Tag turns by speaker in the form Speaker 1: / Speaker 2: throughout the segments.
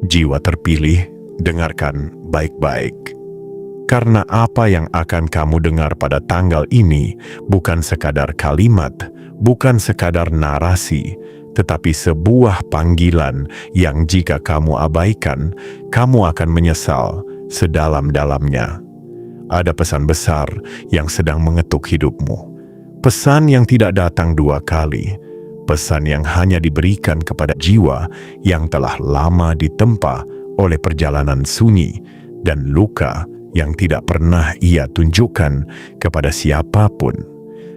Speaker 1: Jiwa terpilih, dengarkan baik-baik. Karena apa yang akan kamu dengar pada tanggal ini bukan sekadar kalimat, bukan sekadar narasi, tetapi sebuah panggilan yang jika kamu abaikan, kamu akan menyesal sedalam-dalamnya. Ada pesan besar yang sedang mengetuk hidupmu. Pesan yang tidak datang dua kali. Pesan yang hanya diberikan kepada jiwa yang telah lama ditempa oleh perjalanan sunyi dan luka yang tidak pernah ia tunjukkan kepada siapapun.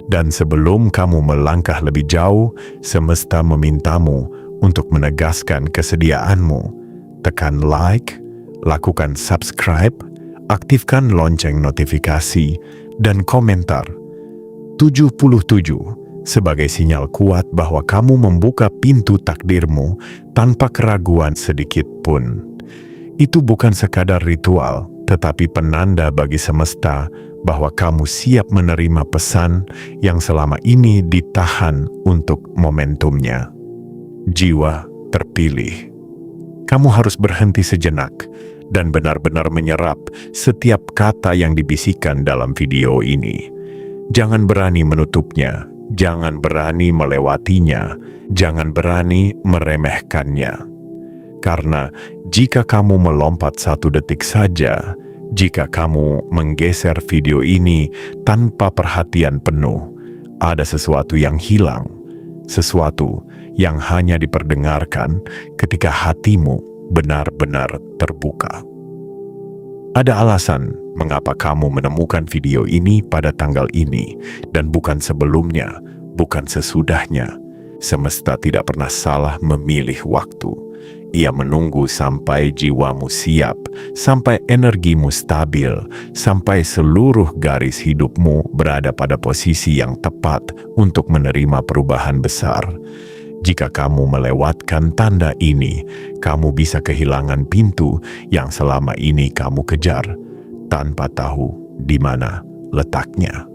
Speaker 1: Dan sebelum kamu melangkah lebih jauh, semesta memintamu untuk menegaskan kesediaanmu. Tekan like, lakukan subscribe, aktifkan lonceng notifikasi, dan komentar 77 sebagai sinyal kuat bahwa kamu membuka pintu takdirmu tanpa keraguan sedikit pun. Itu bukan sekadar ritual, tetapi penanda bagi semesta bahwa kamu siap menerima pesan yang selama ini ditahan untuk momentumnya. Jiwa terpilih. Kamu harus berhenti sejenak dan benar-benar menyerap setiap kata yang dibisikkan dalam video ini. Jangan berani menutupnya, jangan berani melewatinya, jangan berani meremehkannya. Karena jika kamu melompat 1 detik saja, jika kamu menggeser video ini tanpa perhatian penuh, ada sesuatu yang hilang, sesuatu yang hanya diperdengarkan ketika hatimu benar-benar terbuka. Ada alasan mengapa kamu menemukan video ini pada tanggal ini dan bukan sebelumnya, bukan sesudahnya. Semesta tidak pernah salah memilih waktu. Ia menunggu sampai jiwamu siap, sampai energimu stabil, sampai seluruh garis hidupmu berada pada posisi yang tepat untuk menerima perubahan besar. Jika kamu melewatkan tanda ini, kamu bisa kehilangan pintu yang selama ini kamu kejar, tanpa tahu di mana letaknya.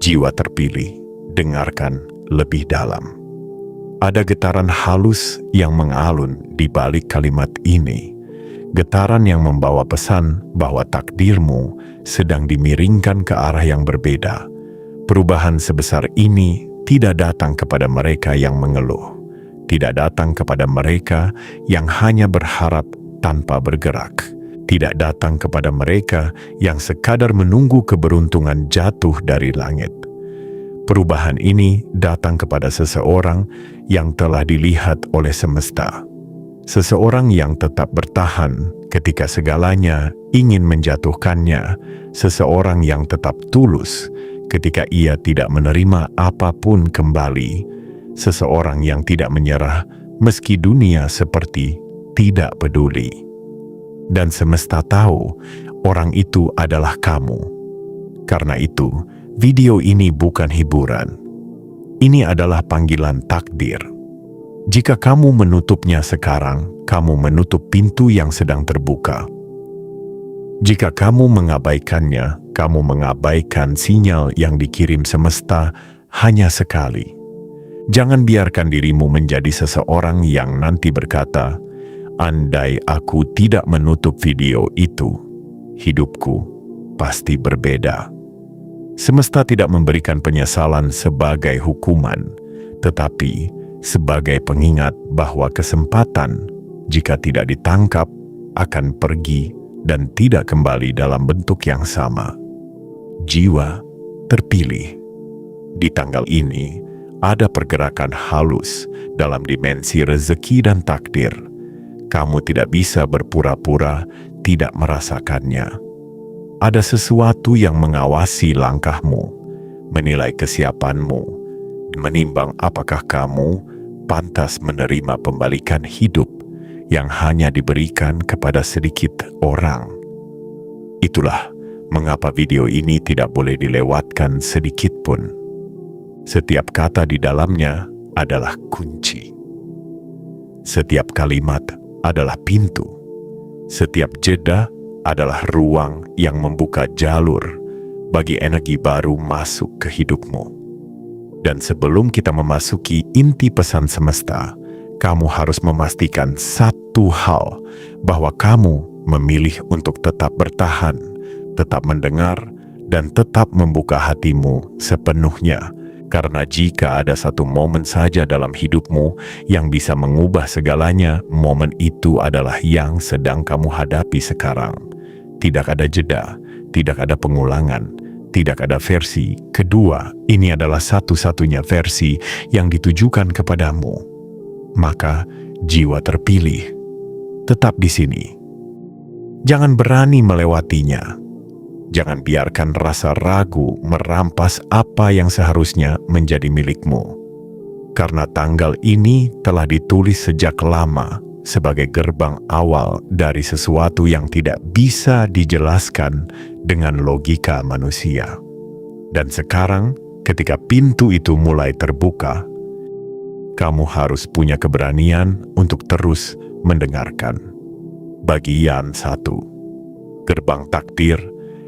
Speaker 1: Jiwa terpilih, dengarkan lebih dalam. Ada getaran halus yang mengalun di balik kalimat ini. Getaran yang membawa pesan bahwa takdirmu sedang dimiringkan ke arah yang berbeda. Perubahan sebesar ini tidak datang kepada mereka yang mengeluh. Tidak datang kepada mereka yang hanya berharap tanpa bergerak. Tidak datang kepada mereka yang sekadar menunggu keberuntungan jatuh dari langit. Perubahan ini datang kepada seseorang yang telah dilihat oleh semesta. Seseorang yang tetap bertahan ketika segalanya ingin menjatuhkannya. Seseorang yang tetap tulus ketika ia tidak menerima apapun kembali. Seseorang yang tidak menyerah meski dunia seperti tidak peduli. Dan semesta tahu orang itu adalah kamu. Karena itu, video ini bukan hiburan. Ini adalah panggilan takdir. Jika kamu menutupnya sekarang, kamu menutup pintu yang sedang terbuka. Jika kamu mengabaikannya, kamu mengabaikan sinyal yang dikirim semesta hanya sekali. Jangan biarkan dirimu menjadi seseorang yang nanti berkata, "Andai aku tidak menutup video itu, hidupku pasti berbeda." Semesta tidak memberikan penyesalan sebagai hukuman, tetapi sebagai pengingat bahwa kesempatan, jika tidak ditangkap, akan pergi dan tidak kembali dalam bentuk yang sama. Jiwa terpilih. Di tanggal ini, ada pergerakan halus dalam dimensi rezeki dan takdir. Kamu tidak bisa berpura-pura tidak merasakannya. Ada sesuatu yang mengawasi langkahmu, menilai kesiapanmu, menimbang apakah kamu pantas menerima pembalikan hidup yang hanya diberikan kepada sedikit orang. Itulah mengapa video ini tidak boleh dilewatkan sedikit pun. Setiap kata di dalamnya adalah kunci. Setiap kalimat adalah pintu. Setiap jeda adalah ruang yang membuka jalur bagi energi baru masuk ke hidupmu. Dan sebelum kita memasuki inti pesan semesta, kamu harus memastikan satu satu hal, bahwa kamu memilih untuk tetap bertahan, tetap mendengar, dan tetap membuka hatimu sepenuhnya. Karena jika ada satu momen saja dalam hidupmu yang bisa mengubah segalanya, momen itu adalah yang sedang kamu hadapi sekarang. Tidak ada jeda, tidak ada pengulangan, tidak ada versi kedua. Ini adalah satu-satunya versi yang ditujukan kepadamu. Maka, jiwa terpilih, tetap di sini. Jangan berani melewatinya. Jangan biarkan rasa ragu merampas apa yang seharusnya menjadi milikmu. Karena tanggal ini telah ditulis sejak lama sebagai gerbang awal dari sesuatu yang tidak bisa dijelaskan dengan logika manusia. Dan sekarang, ketika pintu itu mulai terbuka, kamu harus punya keberanian untuk terus mendengarkan. Bagian 1. Gerbang takdir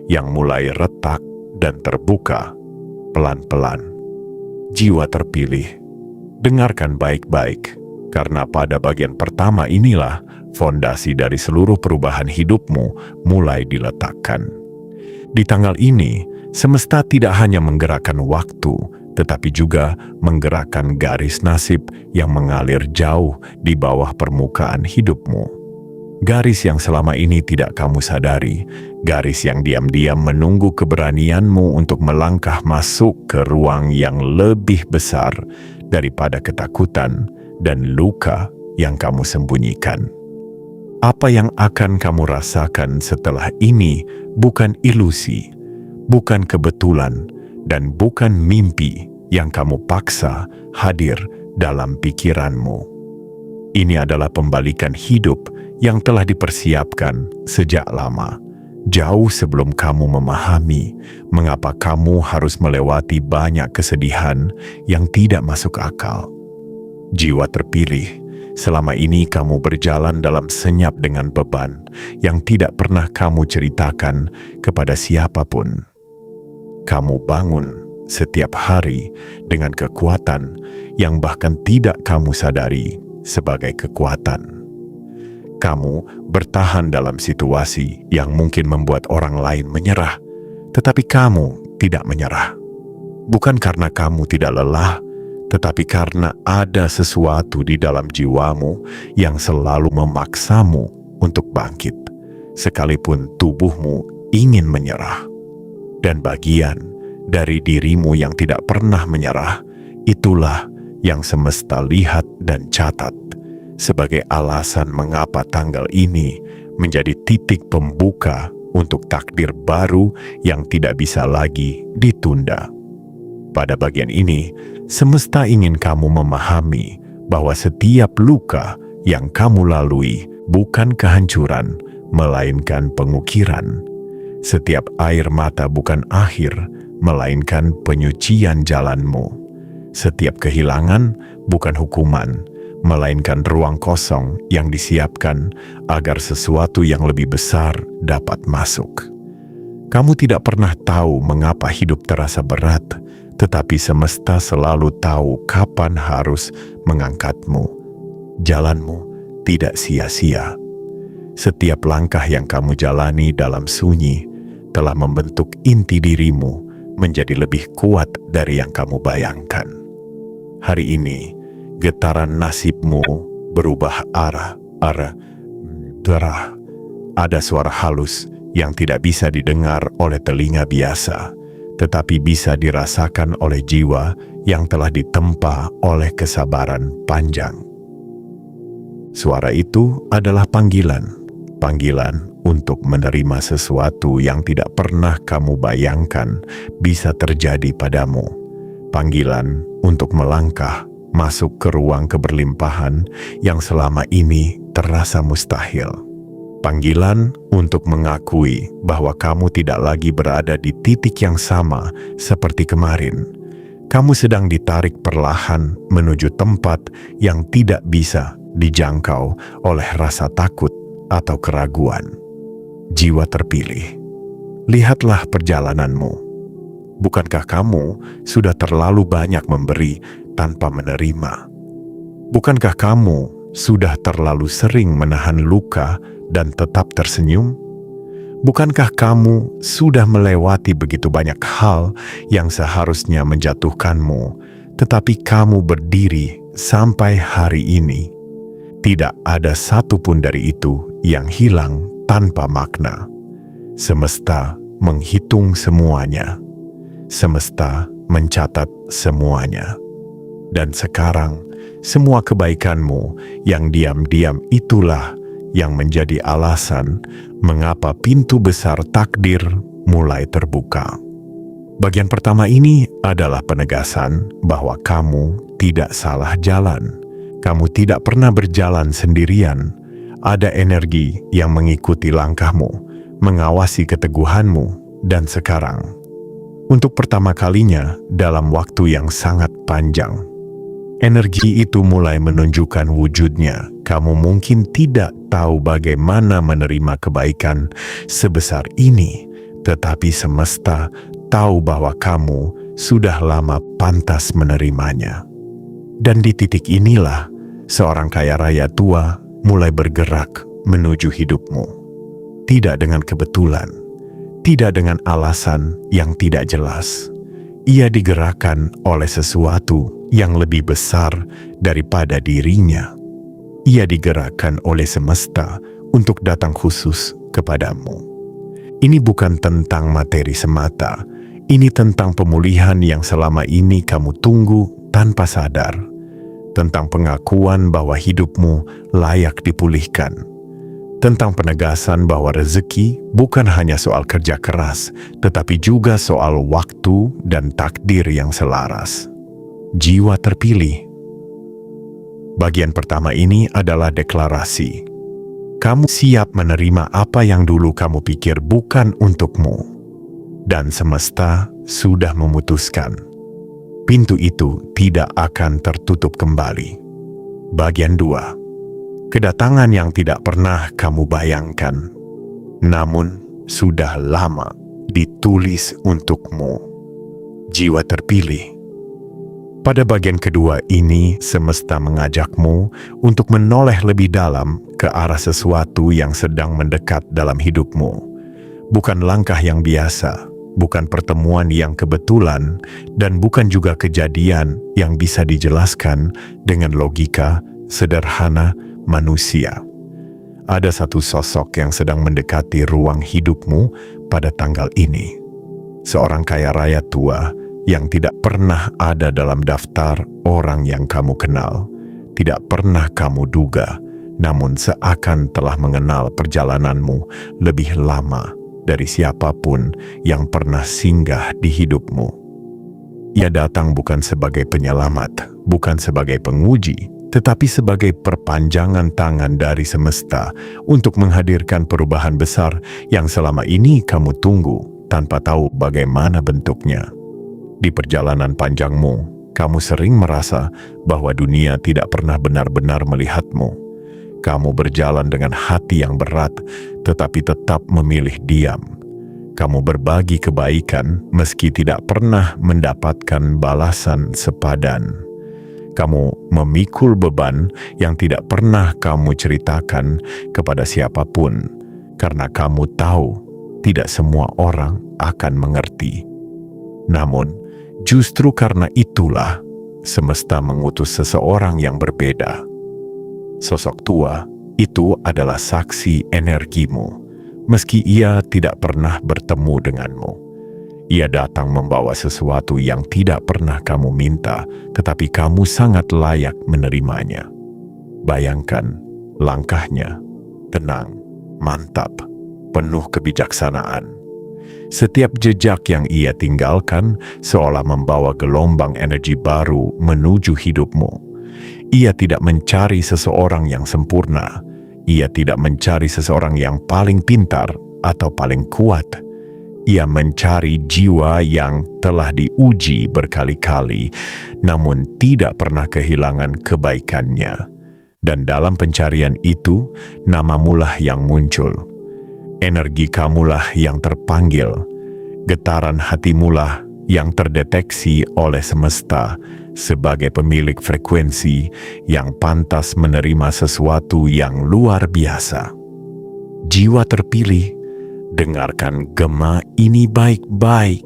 Speaker 1: yang mulai retak dan terbuka pelan-pelan. Jiwa terpilih, dengarkan baik-baik, karena pada bagian pertama inilah fondasi dari seluruh perubahan hidupmu mulai diletakkan. Di tanggal ini, semesta tidak hanya menggerakkan waktu, tetapi juga menggerakkan garis nasib yang mengalir jauh di bawah permukaan hidupmu. Garis yang selama ini tidak kamu sadari, garis yang diam-diam menunggu keberanianmu untuk melangkah masuk ke ruang yang lebih besar daripada ketakutan dan luka yang kamu sembunyikan. Apa yang akan kamu rasakan setelah ini bukan ilusi, bukan kebetulan, dan bukan mimpi yang kamu paksa hadir dalam pikiranmu. Ini adalah pembalikan hidup yang telah dipersiapkan sejak lama, jauh sebelum kamu memahami mengapa kamu harus melewati banyak kesedihan yang tidak masuk akal. Jiwa terpilih, selama ini kamu berjalan dalam senyap dengan beban yang tidak pernah kamu ceritakan kepada siapapun. Kamu bangun setiap hari dengan kekuatan yang bahkan tidak kamu sadari sebagai kekuatan. Kamu bertahan dalam situasi yang mungkin membuat orang lain menyerah, tetapi kamu tidak menyerah. Bukan karena kamu tidak lelah, tetapi karena ada sesuatu di dalam jiwamu yang selalu memaksamu untuk bangkit, sekalipun tubuhmu ingin menyerah. Dan bagian dari dirimu yang tidak pernah menyerah, itulah yang semesta lihat dan catat sebagai alasan mengapa tanggal ini menjadi titik pembuka untuk takdir baru yang tidak bisa lagi ditunda. Pada bagian ini, semesta ingin kamu memahami bahwa setiap luka yang kamu lalui bukan kehancuran, melainkan pengukiran. Setiap air mata bukan akhir, melainkan penyucian jalanmu. Setiap kehilangan bukan hukuman, melainkan ruang kosong yang disiapkan agar sesuatu yang lebih besar dapat masuk. Kamu tidak pernah tahu mengapa hidup terasa berat, tetapi semesta selalu tahu kapan harus mengangkatmu. Jalanmu tidak sia-sia. Setiap langkah yang kamu jalani dalam sunyi telah membentuk inti dirimu menjadi lebih kuat dari yang kamu bayangkan. Hari ini, getaran nasibmu berubah arah. Ada suara halus yang tidak bisa didengar oleh telinga biasa, tetapi bisa dirasakan oleh jiwa yang telah ditempa oleh kesabaran panjang. Suara itu adalah panggilan untuk menerima sesuatu yang tidak pernah kamu bayangkan bisa terjadi padamu. Panggilan untuk melangkah masuk ke ruang keberlimpahan yang selama ini terasa mustahil. Panggilan untuk mengakui bahwa kamu tidak lagi berada di titik yang sama seperti kemarin. Kamu sedang ditarik perlahan menuju tempat yang tidak bisa dijangkau oleh rasa takut atau keraguan. Jiwa terpilih, lihatlah perjalananmu. Bukankah kamu sudah terlalu banyak memberi tanpa menerima? Bukankah kamu Sudah terlalu sering menahan luka dan tetap tersenyum? Bukankah kamu sudah melewati begitu banyak hal yang seharusnya menjatuhkanmu, tetapi kamu berdiri sampai hari ini? Tidak ada satupun dari itu yang hilang tanpa makna. Semesta menghitung semuanya. Semesta mencatat semuanya. Dan sekarang, semua kebaikanmu yang diam-diam itulah yang menjadi alasan mengapa pintu besar takdir mulai terbuka. Bagian pertama ini adalah penegasan bahwa kamu tidak salah jalan. Kamu tidak pernah berjalan sendirian. Ada energi yang mengikuti langkahmu, mengawasi keteguhanmu, dan sekarang, untuk pertama kalinya dalam waktu yang sangat panjang, energi itu mulai menunjukkan wujudnya. Kamu mungkin tidak tahu bagaimana menerima kebaikan sebesar ini, tetapi semesta tahu bahwa kamu sudah lama pantas menerimanya. Dan di titik inilah, seorang kaya raya tua mulai bergerak menuju hidupmu. Tidak dengan kebetulan, tidak dengan alasan yang tidak jelas. Ia digerakkan oleh sesuatu yang lebih besar daripada dirinya. Ia digerakkan oleh semesta untuk datang khusus kepadamu. Ini bukan tentang materi semata. Ini tentang pemulihan yang selama ini kamu tunggu tanpa sadar. Tentang pengakuan bahwa hidupmu layak dipulihkan. Tentang penegasan bahwa rezeki bukan hanya soal kerja keras, tetapi juga soal waktu dan takdir yang selaras. Jiwa terpilih. Bagian pertama ini adalah deklarasi. Kamu siap menerima apa yang dulu kamu pikir bukan untukmu. Dan semesta sudah memutuskan. Pintu itu tidak akan tertutup kembali. Bagian 2. Kedatangan yang tidak pernah kamu bayangkan, namun sudah lama ditulis untukmu. Jiwa terpilih. Pada bagian kedua ini, semesta mengajakmu untuk menoleh lebih dalam ke arah sesuatu yang sedang mendekat dalam hidupmu. Bukan langkah yang biasa, bukan pertemuan yang kebetulan, dan bukan juga kejadian yang bisa dijelaskan dengan logika sederhana manusia. Ada satu sosok yang sedang mendekati ruang hidupmu pada tanggal ini. Seorang kaya raya tua yang tidak pernah ada dalam daftar orang yang kamu kenal, tidak pernah kamu duga, namun seakan telah mengenal perjalananmu lebih lama dari siapapun yang pernah singgah di hidupmu. Ia datang bukan sebagai penyelamat, bukan sebagai penguji, tetapi sebagai perpanjangan tangan dari semesta untuk menghadirkan perubahan besar yang selama ini kamu tunggu tanpa tahu bagaimana bentuknya. Di perjalanan panjangmu, kamu sering merasa bahwa dunia tidak pernah benar-benar melihatmu. Kamu berjalan dengan hati yang berat, tetapi tetap memilih diam. Kamu berbagi kebaikan meski tidak pernah mendapatkan balasan sepadan. Kamu memikul beban yang tidak pernah kamu ceritakan kepada siapapun, karena kamu tahu tidak semua orang akan mengerti. Namun, justru karena itulah semesta mengutus seseorang yang berbeda. Sosok tua itu adalah saksi energimu, meski ia tidak pernah bertemu denganmu. Ia datang membawa sesuatu yang tidak pernah kamu minta, tetapi kamu sangat layak menerimanya. Bayangkan langkahnya, tenang, mantap, penuh kebijaksanaan. Setiap jejak yang ia tinggalkan seolah membawa gelombang energi baru menuju hidupmu. Ia tidak mencari seseorang yang sempurna. Ia tidak mencari seseorang yang paling pintar atau paling kuat. Ia mencari jiwa yang telah diuji berkali-kali, namun tidak pernah kehilangan kebaikannya. Dan dalam pencarian itu, namamulah yang muncul. Energi kamulah yang terpanggil. Getaran hatimulah yang terdeteksi oleh semesta sebagai pemilik frekuensi yang pantas menerima sesuatu yang luar biasa. Jiwa terpilih, dengarkan gema ini baik-baik.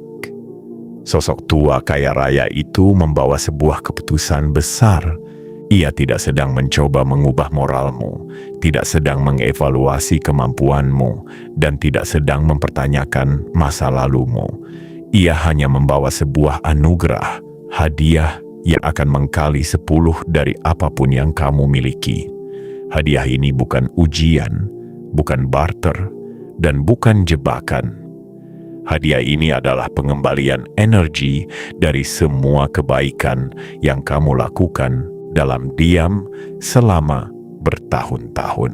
Speaker 1: Sosok tua kaya raya itu membawa sebuah keputusan besar. Ia tidak sedang mencoba mengubah moralmu, tidak sedang mengevaluasi kemampuanmu, dan tidak sedang mempertanyakan masa lalumu. Ia hanya membawa sebuah anugerah, hadiah yang akan mengkali 10 dari apapun yang kamu miliki. Hadiah ini bukan ujian, bukan barter, dan bukan jebakan. Hadiah ini adalah pengembalian energi dari semua kebaikan yang kamu lakukan dalam diam selama bertahun-tahun.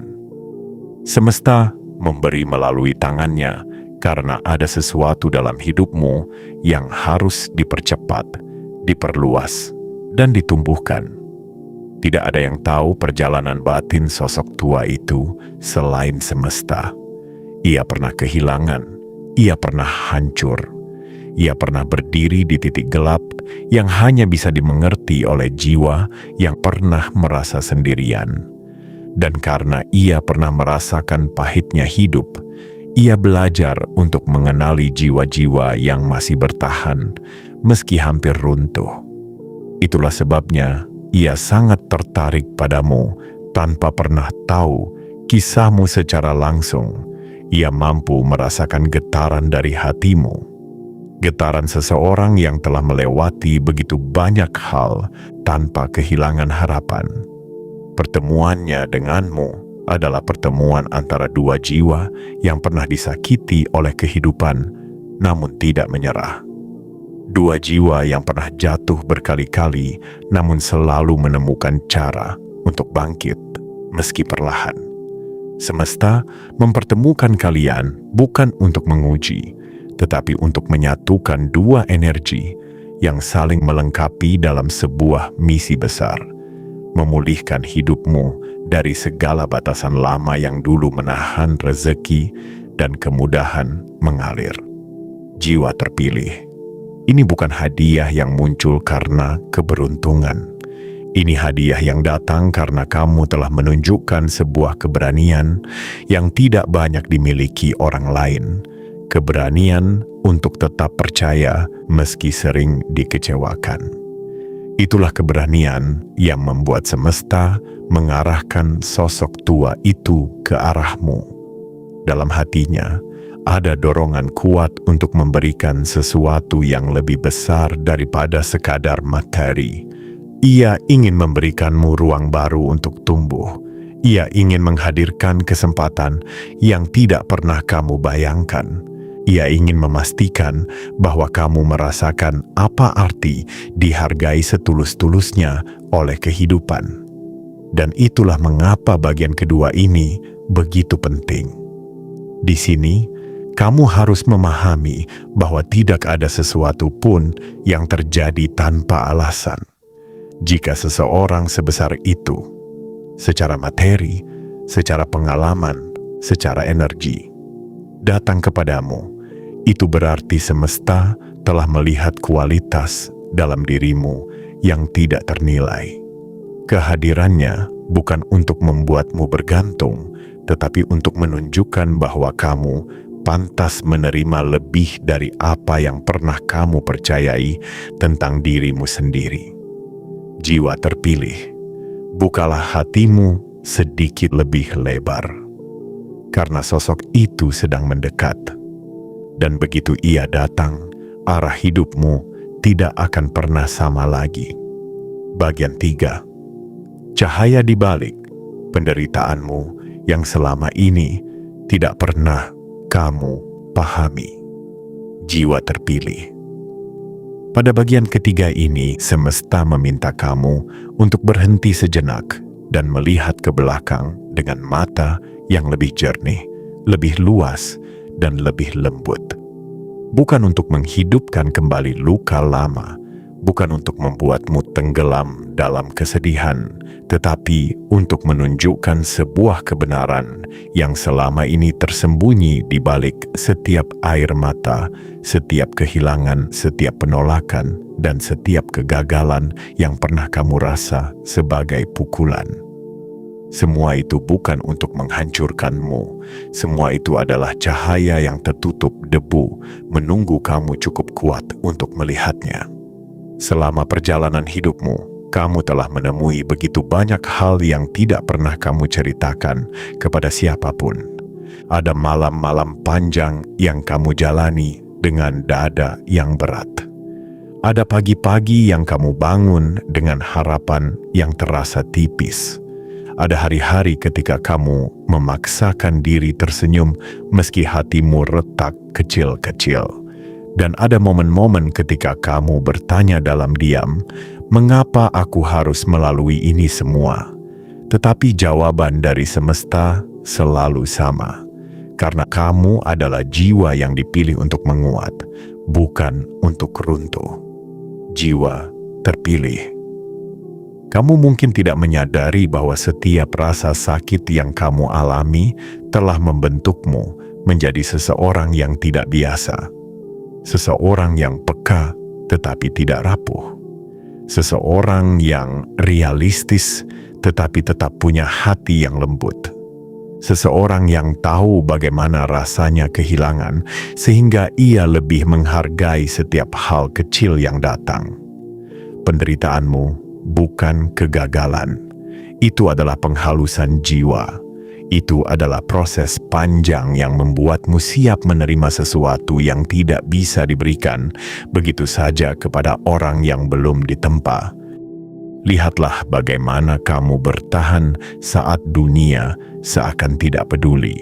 Speaker 1: Semesta memberi melalui tangannya karena ada sesuatu dalam hidupmu yang harus dipercepat, diperluas, dan ditumbuhkan. Tidak ada yang tahu perjalanan batin sosok tua itu selain semesta. Ia pernah kehilangan, ia pernah hancur, ia pernah berdiri di titik gelap yang hanya bisa dimengerti oleh jiwa yang pernah merasa sendirian. Dan karena ia pernah merasakan pahitnya hidup, ia belajar untuk mengenali jiwa-jiwa yang masih bertahan meski hampir runtuh. Itulah sebabnya ia sangat tertarik padamu tanpa pernah tahu kisahmu secara langsung. Ia mampu merasakan getaran dari hatimu. Getaran seseorang yang telah melewati begitu banyak hal tanpa kehilangan harapan. Pertemuannya denganmu adalah pertemuan antara dua jiwa yang pernah disakiti oleh kehidupan, namun tidak menyerah. Dua jiwa yang pernah jatuh berkali-kali, namun selalu menemukan cara untuk bangkit, meski perlahan. Semesta mempertemukan kalian bukan untuk menguji, tetapi untuk menyatukan dua energi yang saling melengkapi dalam sebuah misi besar, memulihkan hidupmu dari segala batasan lama yang dulu menahan rezeki dan kemudahan mengalir. Jiwa terpilih, ini bukan hadiah yang muncul karena keberuntungan. Ini hadiah yang datang karena kamu telah menunjukkan sebuah keberanian yang tidak banyak dimiliki orang lain. Keberanian untuk tetap percaya meski sering dikecewakan. Itulah keberanian yang membuat semesta mengarahkan sosok tua itu ke arahmu. Dalam hatinya, ada dorongan kuat untuk memberikan sesuatu yang lebih besar daripada sekadar materi. Ia ingin memberikanmu ruang baru untuk tumbuh. Ia ingin menghadirkan kesempatan yang tidak pernah kamu bayangkan. Ia ingin memastikan bahwa kamu merasakan apa arti dihargai setulus-tulusnya oleh kehidupan. Dan itulah mengapa bagian kedua ini begitu penting. Di sini, kamu harus memahami bahwa tidak ada sesuatu pun yang terjadi tanpa alasan. Jika seseorang sebesar itu, secara materi, secara pengalaman, secara energi, datang kepadamu, itu berarti semesta telah melihat kualitas dalam dirimu yang tidak ternilai. Kehadirannya bukan untuk membuatmu bergantung, tetapi untuk menunjukkan bahwa kamu pantas menerima lebih dari apa yang pernah kamu percayai tentang dirimu sendiri. Jiwa terpilih, bukalah hatimu sedikit lebih lebar, karena sosok itu sedang mendekat. Dan begitu ia datang, arah hidupmu tidak akan pernah sama lagi. Bagian 3. Cahaya di balik penderitaanmu yang selama ini tidak pernah kamu pahami. Jiwa terpilih. Pada bagian ketiga ini, semesta meminta kamu untuk berhenti sejenak dan melihat ke belakang dengan mata yang lebih jernih, lebih luas, dan lebih lembut. Bukan untuk menghidupkan kembali luka lama, bukan untuk membuatmu tenggelam dalam kesedihan, tetapi untuk menunjukkan sebuah kebenaran yang selama ini tersembunyi di balik setiap air mata, setiap kehilangan, setiap penolakan, dan setiap kegagalan yang pernah kamu rasa sebagai pukulan. Semua itu bukan untuk menghancurkanmu. Semua itu adalah cahaya yang tertutup debu, menunggu kamu cukup kuat untuk melihatnya. Selama perjalanan hidupmu, kamu telah menemui begitu banyak hal yang tidak pernah kamu ceritakan kepada siapapun. Ada malam-malam panjang yang kamu jalani dengan dada yang berat. Ada pagi-pagi yang kamu bangun dengan harapan yang terasa tipis. Ada hari-hari ketika kamu memaksakan diri tersenyum meski hatimu retak kecil-kecil. Dan ada momen-momen ketika kamu bertanya dalam diam, mengapa aku harus melalui ini semua? Tetapi jawaban dari semesta selalu sama. Karena kamu adalah jiwa yang dipilih untuk menguat, bukan untuk runtuh. Jiwa terpilih. Kamu mungkin tidak menyadari bahwa setiap rasa sakit yang kamu alami telah membentukmu menjadi seseorang yang tidak biasa. Seseorang yang peka tetapi tidak rapuh. Seseorang yang realistis tetapi tetap punya hati yang lembut. Seseorang yang tahu bagaimana rasanya kehilangan sehingga ia lebih menghargai setiap hal kecil yang datang. Penderitaanmu bukan kegagalan. Itu adalah penghalusan jiwa. Itu adalah proses panjang yang membuatmu siap menerima sesuatu yang tidak bisa diberikan begitu saja kepada orang yang belum ditempa. Lihatlah bagaimana kamu bertahan saat dunia seakan tidak peduli.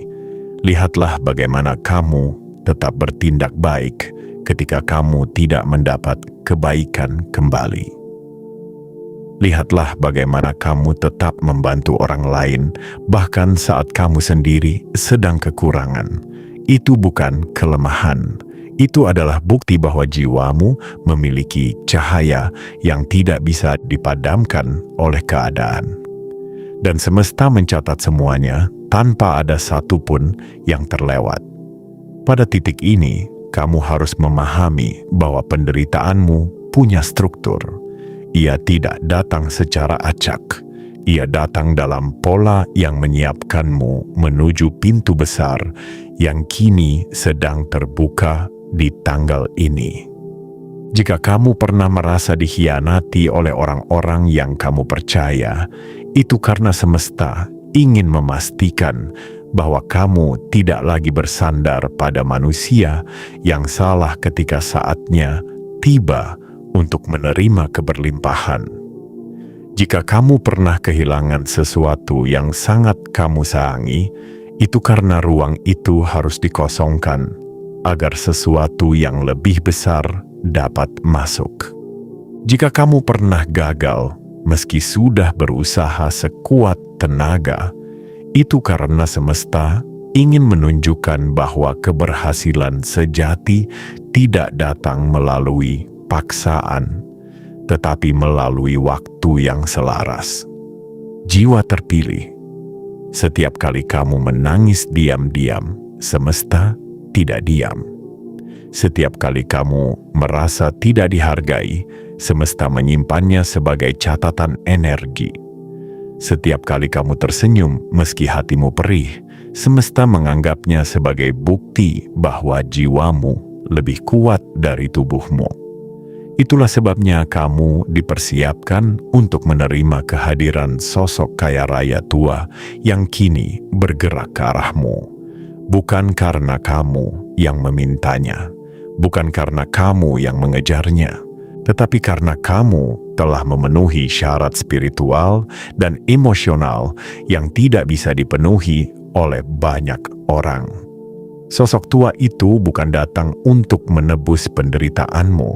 Speaker 1: Lihatlah bagaimana kamu tetap bertindak baik ketika kamu tidak mendapat kebaikan kembali. Lihatlah bagaimana kamu tetap membantu orang lain, bahkan saat kamu sendiri sedang kekurangan. Itu bukan kelemahan. Itu adalah bukti bahwa jiwamu memiliki cahaya yang tidak bisa dipadamkan oleh keadaan. Dan semesta mencatat semuanya tanpa ada satupun yang terlewat. Pada titik ini, kamu harus memahami bahwa penderitaanmu punya struktur. Ia tidak datang secara acak. Ia datang dalam pola yang menyiapkanmu menuju pintu besar yang kini sedang terbuka di tanggal ini. Jika kamu pernah merasa dikhianati oleh orang-orang yang kamu percaya, itu karena semesta ingin memastikan bahwa kamu tidak lagi bersandar pada manusia yang salah ketika saatnya tiba untuk menerima keberlimpahan. Jika kamu pernah kehilangan sesuatu yang sangat kamu sayangi, itu karena ruang itu harus dikosongkan agar sesuatu yang lebih besar dapat masuk. Jika kamu pernah gagal, meski sudah berusaha sekuat tenaga, itu karena semesta ingin menunjukkan bahwa keberhasilan sejati tidak datang melalui paksaan, tetapi melalui waktu yang selaras. Jiwa terpilih. Setiap kali kamu menangis diam-diam, semesta tidak diam. Setiap kali kamu merasa tidak dihargai, semesta menyimpannya sebagai catatan energi. Setiap kali kamu tersenyum meski hatimu perih, semesta menganggapnya sebagai bukti bahwa jiwamu lebih kuat dari tubuhmu. Itulah sebabnya kamu dipersiapkan untuk menerima kehadiran sosok kaya raya tua yang kini bergerak ke arahmu. Bukan karena kamu yang memintanya, bukan karena kamu yang mengejarnya, tetapi karena kamu telah memenuhi syarat spiritual dan emosional yang tidak bisa dipenuhi oleh banyak orang. Sosok tua itu bukan datang untuk menebus penderitaanmu,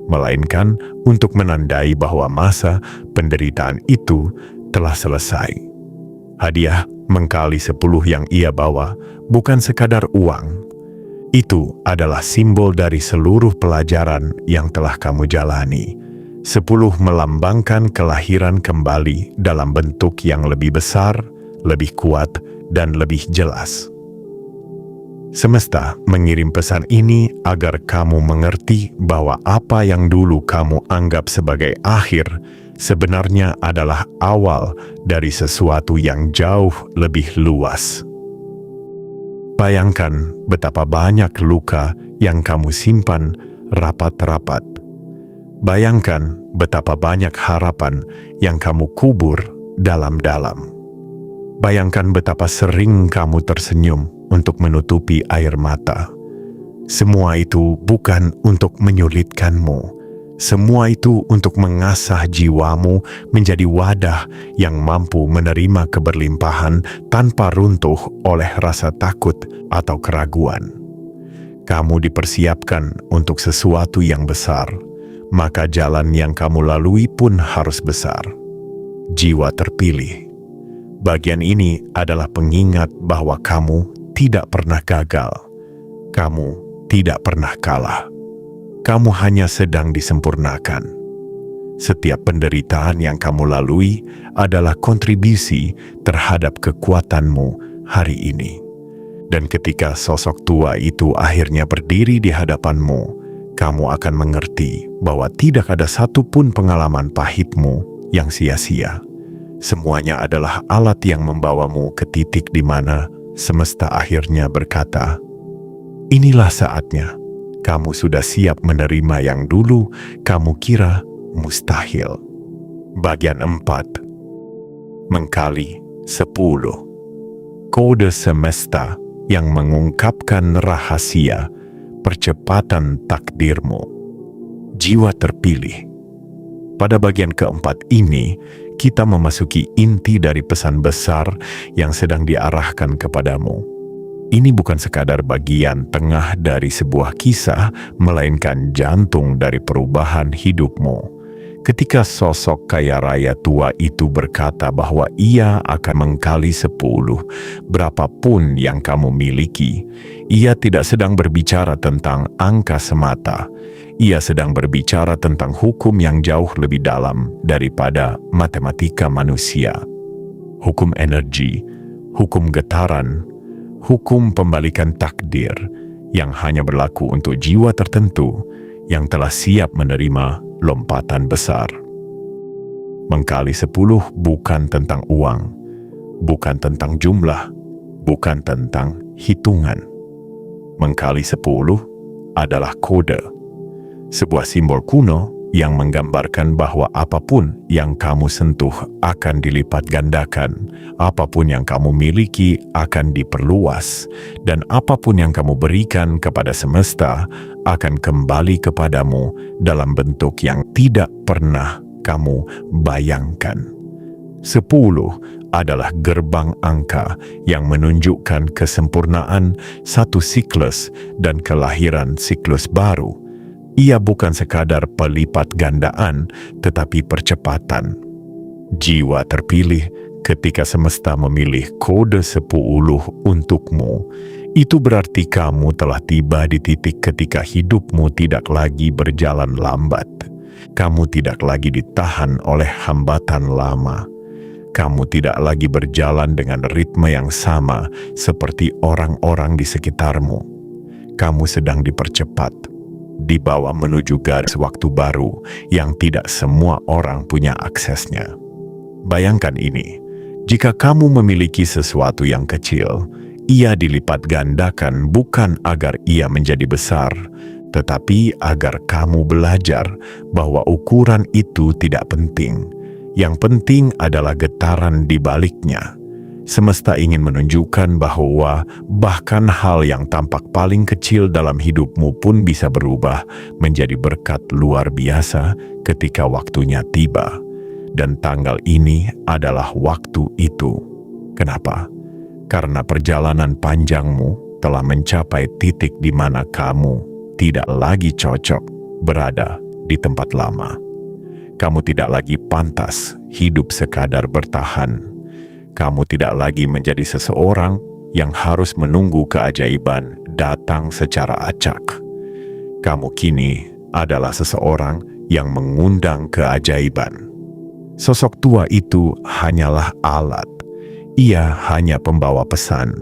Speaker 1: melainkan untuk menandai bahwa masa penderitaan itu telah selesai. Hadiah mengkali 10 yang ia bawa bukan sekadar uang. Itu adalah simbol dari seluruh pelajaran yang telah kamu jalani. 10 melambangkan kelahiran kembali dalam bentuk yang lebih besar, lebih kuat, dan lebih jelas. Semesta mengirim pesan ini agar kamu mengerti bahwa apa yang dulu kamu anggap sebagai akhir sebenarnya adalah awal dari sesuatu yang jauh lebih luas. Bayangkan betapa banyak luka yang kamu simpan rapat-rapat. Bayangkan betapa banyak harapan yang kamu kubur dalam-dalam. Bayangkan betapa sering kamu tersenyum untuk menutupi air mata. Semua itu bukan untuk menyulitkanmu. Semua itu untuk mengasah jiwamu menjadi wadah yang mampu menerima keberlimpahan tanpa runtuh oleh rasa takut atau keraguan. Kamu dipersiapkan untuk sesuatu yang besar, maka jalan yang kamu lalui pun harus besar. Jiwa terpilih. Bagian ini adalah pengingat bahwa kamu tidak pernah gagal. Kamu tidak pernah kalah. Kamu hanya sedang disempurnakan. Setiap penderitaan yang kamu lalui adalah kontribusi terhadap kekuatanmu hari ini. Dan ketika sosok tua itu akhirnya berdiri di hadapanmu, kamu akan mengerti bahwa tidak ada satupun pengalaman pahitmu yang sia-sia. Semuanya adalah alat yang membawamu ke titik di mana semesta akhirnya berkata, "Inilah saatnya. Kamu sudah siap menerima yang dulu kamu kira mustahil." Bagian 4. Mengkali 10. Kode semesta yang mengungkapkan rahasia percepatan takdirmu. Jiwa terpilih. Pada bagian keempat ini, kita memasuki inti dari pesan besar yang sedang diarahkan kepadamu. Ini bukan sekadar bagian tengah dari sebuah kisah, melainkan jantung dari perubahan hidupmu. Ketika sosok kaya raya tua itu berkata bahwa ia akan mengkali 10, berapapun yang kamu miliki, ia tidak sedang berbicara tentang angka semata. Ia sedang berbicara tentang hukum yang jauh lebih dalam daripada matematika manusia. Hukum energi, hukum getaran, hukum pembalikan takdir yang hanya berlaku untuk jiwa tertentu yang telah siap menerima lompatan besar. Mengkali 10 bukan tentang uang, bukan tentang jumlah, bukan tentang hitungan. Mengkali 10 adalah kode, sebuah simbol kuno yang menggambarkan bahwa apapun yang kamu sentuh akan dilipat gandakan, apapun yang kamu miliki akan diperluas, dan apapun yang kamu berikan kepada semesta akan kembali kepadamu dalam bentuk yang tidak pernah kamu bayangkan. 10 adalah gerbang angka yang menunjukkan kesempurnaan satu siklus dan kelahiran siklus baru. Ia bukan sekadar pelipat gandaan, tetapi percepatan. Jiwa terpilih ketika semesta memilih kode 10 untukmu. Itu berarti kamu telah tiba di titik ketika hidupmu tidak lagi berjalan lambat. Kamu tidak lagi ditahan oleh hambatan lama. Kamu tidak lagi berjalan dengan ritme yang sama seperti orang-orang di sekitarmu. Kamu sedang dipercepat, dibawa menuju garis waktu baru yang tidak semua orang punya aksesnya. Bayangkan ini, jika kamu memiliki sesuatu yang kecil, ia dilipat gandakan bukan agar ia menjadi besar, tetapi agar kamu belajar bahwa ukuran itu tidak penting. Yang penting adalah getaran di baliknya. Semesta ingin menunjukkan bahwa bahkan hal yang tampak paling kecil dalam hidupmu pun bisa berubah menjadi berkat luar biasa ketika waktunya tiba. Dan tanggal ini adalah waktu itu. Kenapa? Karena perjalanan panjangmu telah mencapai titik di mana kamu tidak lagi cocok berada di tempat lama. Kamu tidak lagi pantas hidup sekadar bertahan. Kamu tidak lagi menjadi seseorang yang harus menunggu keajaiban datang secara acak. Kamu kini adalah seseorang yang mengundang keajaiban. Sosok tua itu hanyalah alat. Ia hanya pembawa pesan.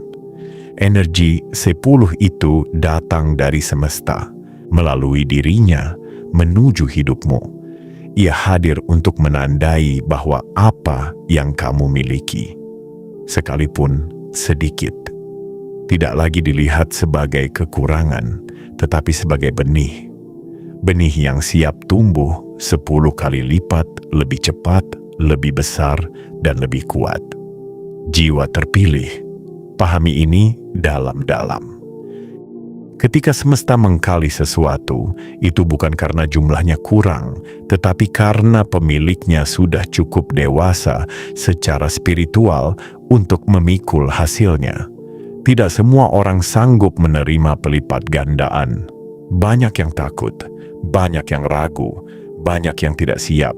Speaker 1: Energi 10 itu datang dari semesta, melalui dirinya menuju hidupmu. Ia hadir untuk menandai bahwa apa yang kamu miliki, sekalipun sedikit, tidak lagi dilihat sebagai kekurangan, tetapi sebagai benih. Benih yang siap tumbuh 10 kali lipat, lebih cepat, lebih besar, dan lebih kuat. Jiwa terpilih. Pahami ini dalam-dalam. Ketika semesta mengkali sesuatu, itu bukan karena jumlahnya kurang, tetapi karena pemiliknya sudah cukup dewasa secara spiritual untuk memikul hasilnya. Tidak semua orang sanggup menerima pelipat gandaan. Banyak yang takut, banyak yang ragu, banyak yang tidak siap.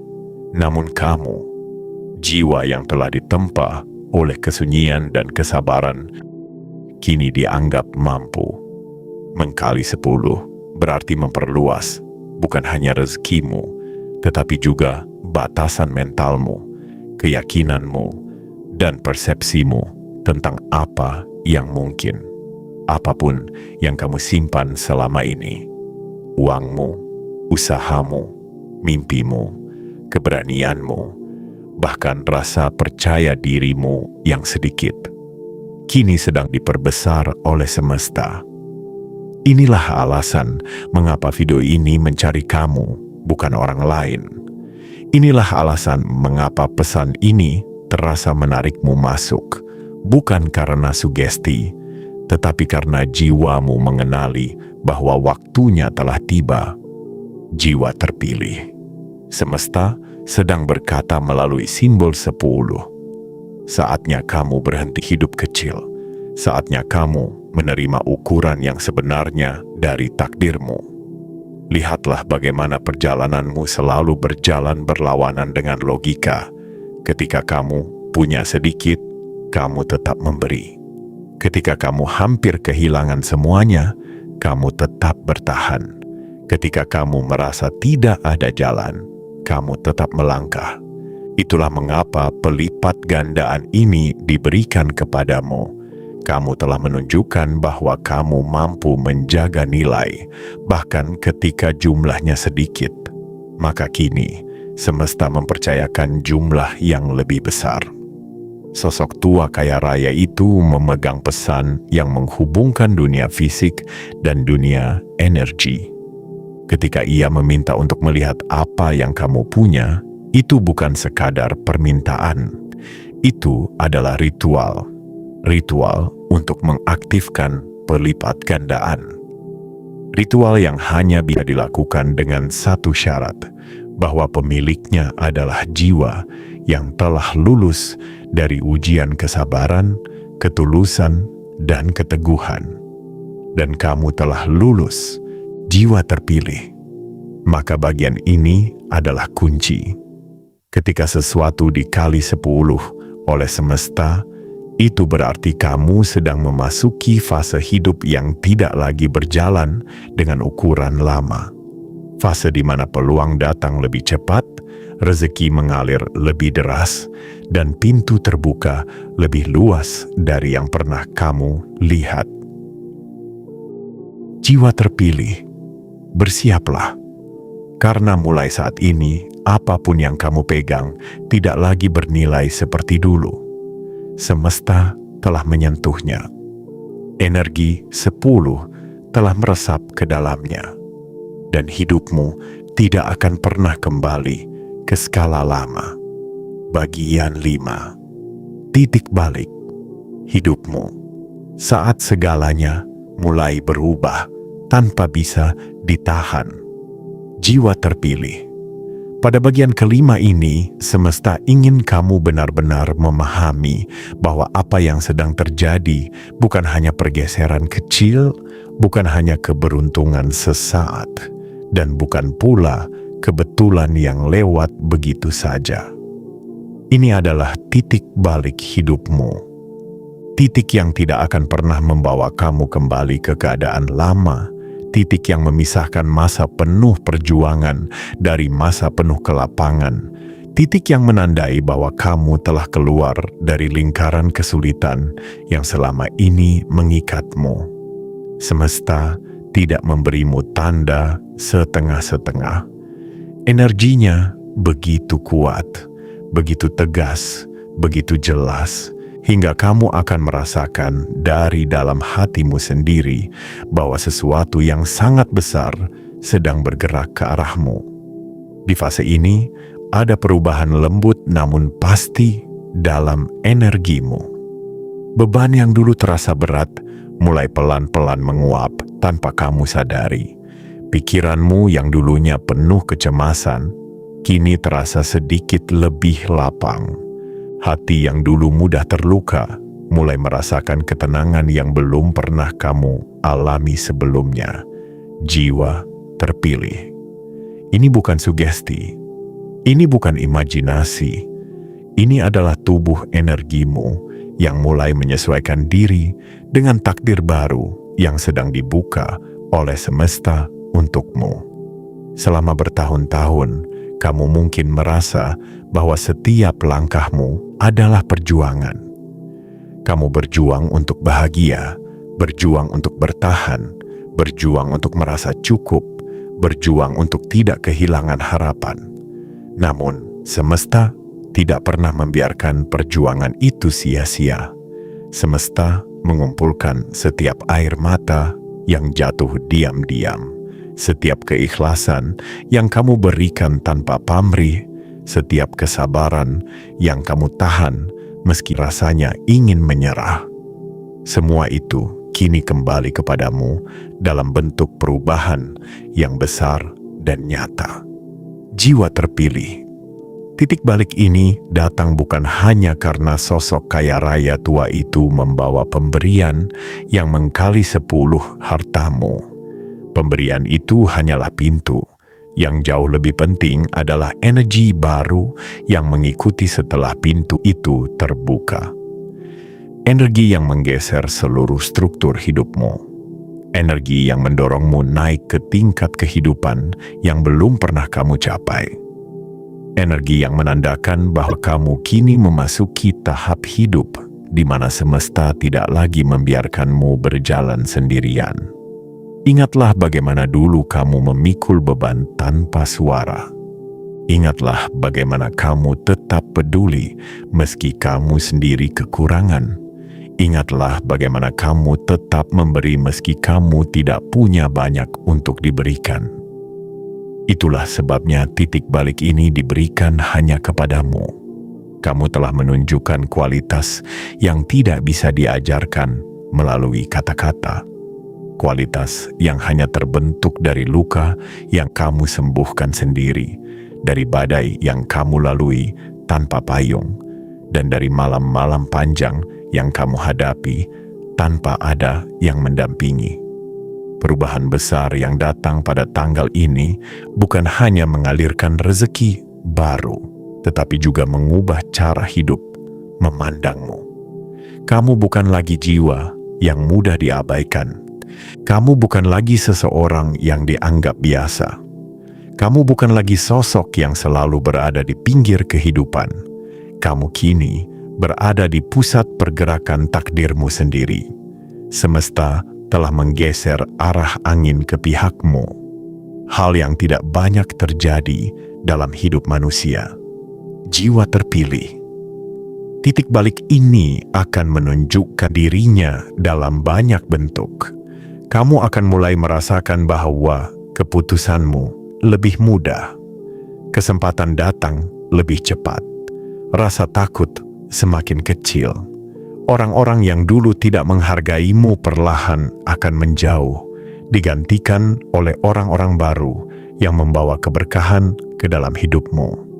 Speaker 1: Namun kamu, jiwa yang telah ditempa oleh kesunyian dan kesabaran, kini dianggap mampu. Mengkali 10 berarti memperluas bukan hanya rezekimu, tetapi juga batasan mentalmu, keyakinanmu, dan persepsimu tentang apa yang mungkin. Apapun yang kamu simpan selama ini, uangmu, usahamu, mimpimu, keberanianmu, bahkan rasa percaya dirimu yang sedikit, kini sedang diperbesar oleh semesta. Inilah alasan mengapa video ini mencari kamu, bukan orang lain. Inilah alasan mengapa pesan ini terasa menarikmu masuk, bukan karena sugesti, tetapi karena jiwamu mengenali bahwa waktunya telah tiba. Jiwa terpilih. Semesta sedang berkata melalui simbol 10. Saatnya kamu berhenti hidup kecil. Saatnya kamu menerima ukuran yang sebenarnya dari takdirmu. Lihatlah bagaimana perjalananmu selalu berjalan berlawanan dengan logika. Ketika kamu punya sedikit, kamu tetap memberi. Ketika kamu hampir kehilangan semuanya, kamu tetap bertahan. Ketika kamu merasa tidak ada jalan, kamu tetap melangkah. Itulah mengapa pelipat gandaan ini diberikan kepadamu. Kamu telah menunjukkan bahwa kamu mampu menjaga nilai, bahkan ketika jumlahnya sedikit. Maka kini, semesta mempercayakan jumlah yang lebih besar. Sosok tua kaya raya itu memegang pesan yang menghubungkan dunia fisik dan dunia energi. Ketika ia meminta untuk melihat apa yang kamu punya, itu bukan sekadar permintaan. Itu adalah ritual. Ritual untuk mengaktifkan pelipat gandaan. Ritual yang hanya bisa dilakukan dengan satu syarat, bahwa pemiliknya adalah jiwa yang telah lulus dari ujian kesabaran, ketulusan, dan keteguhan. Dan kamu telah lulus, jiwa terpilih. Maka bagian ini adalah kunci. Ketika sesuatu dikali 10 oleh semesta, itu berarti kamu sedang memasuki fase hidup yang tidak lagi berjalan dengan ukuran lama. Fase di mana peluang datang lebih cepat, rezeki mengalir lebih deras, dan pintu terbuka lebih luas dari yang pernah kamu lihat. Jiwa terpilih, bersiaplah. Karena mulai saat ini, apapun yang kamu pegang tidak lagi bernilai seperti dulu. Semesta telah menyentuhnya. Energi 10 telah meresap ke dalamnya. Dan hidupmu tidak akan pernah kembali ke skala lama. Bagian 5. Titik balik. Hidupmu. Saat segalanya mulai berubah tanpa bisa ditahan. Jiwa terpilih. Pada bagian kelima ini, semesta ingin kamu benar-benar memahami bahwa apa yang sedang terjadi bukan hanya pergeseran kecil, bukan hanya keberuntungan sesaat, dan bukan pula kebetulan yang lewat begitu saja. Ini adalah titik balik hidupmu. Titik yang tidak akan pernah membawa kamu kembali ke keadaan lama titik yang memisahkan masa penuh perjuangan dari masa penuh kelapangan, titik yang menandai bahwa kamu telah keluar dari lingkaran kesulitan yang selama ini mengikatmu. Semesta tidak memberimu tanda setengah-setengah. Energinya begitu kuat, begitu tegas, begitu jelas, hingga kamu akan merasakan dari dalam hatimu sendiri bahwa sesuatu yang sangat besar sedang bergerak ke arahmu. Di fase ini, ada perubahan lembut namun pasti dalam energimu. Beban yang dulu terasa berat mulai pelan-pelan menguap tanpa kamu sadari. Pikiranmu yang dulunya penuh kecemasan, kini terasa sedikit lebih lapang. Hati yang dulu mudah terluka, mulai merasakan ketenangan yang belum pernah kamu alami sebelumnya. Jiwa terpilih. Ini bukan sugesti, ini bukan imajinasi, ini adalah tubuh energimu yang mulai menyesuaikan diri dengan takdir baru yang sedang dibuka oleh semesta untukmu. Selama bertahun-tahun, kamu mungkin merasa bahwa setiap langkahmu adalah perjuangan. Kamu berjuang untuk bahagia, berjuang untuk bertahan, berjuang untuk merasa cukup, berjuang untuk tidak kehilangan harapan. Namun, semesta tidak pernah membiarkan perjuangan itu sia-sia. Semesta mengumpulkan setiap air mata yang jatuh diam-diam, setiap keikhlasan yang kamu berikan tanpa pamrih, setiap kesabaran yang kamu tahan meski rasanya ingin menyerah. Semua itu kini kembali kepadamu dalam bentuk perubahan yang besar dan nyata. Jiwa terpilih. Titik balik ini datang bukan hanya karena sosok kaya raya tua itu membawa pemberian yang mengkali 10 hartamu. Pemberian itu hanyalah pintu. Yang jauh lebih penting adalah energi baru yang mengikuti setelah pintu itu terbuka. Energi yang menggeser seluruh struktur hidupmu. Energi yang mendorongmu naik ke tingkat kehidupan yang belum pernah kamu capai. Energi yang menandakan bahwa kamu kini memasuki tahap hidup di mana semesta tidak lagi membiarkanmu berjalan sendirian. Ingatlah bagaimana dulu kamu memikul beban tanpa suara. Ingatlah bagaimana kamu tetap peduli meski kamu sendiri kekurangan. Ingatlah bagaimana kamu tetap memberi meski kamu tidak punya banyak untuk diberikan. Itulah sebabnya titik balik ini diberikan hanya kepadamu. Kamu telah menunjukkan kualitas yang tidak bisa diajarkan melalui kata-kata. Kualitas yang hanya terbentuk dari luka yang kamu sembuhkan sendiri, dari badai yang kamu lalui tanpa payung, dan dari malam-malam panjang yang kamu hadapi tanpa ada yang mendampingi. Perubahan besar yang datang pada tanggal ini bukan hanya mengalirkan rezeki baru, tetapi juga mengubah cara hidup memandangmu. Kamu bukan lagi jiwa yang mudah diabaikan. Kamu bukan lagi seseorang yang dianggap biasa. Kamu bukan lagi sosok yang selalu berada di pinggir kehidupan. Kamu kini berada di pusat pergerakan takdirmu sendiri. Semesta telah menggeser arah angin ke pihakmu. Hal yang tidak banyak terjadi dalam hidup manusia. Jiwa terpilih. Titik balik ini akan menunjukkan dirinya dalam banyak bentuk. Kamu akan mulai merasakan bahwa keputusanmu lebih mudah. Kesempatan datang lebih cepat. Rasa takut semakin kecil. Orang-orang yang dulu tidak menghargaimu perlahan akan menjauh, digantikan oleh orang-orang baru yang membawa keberkahan ke dalam hidupmu.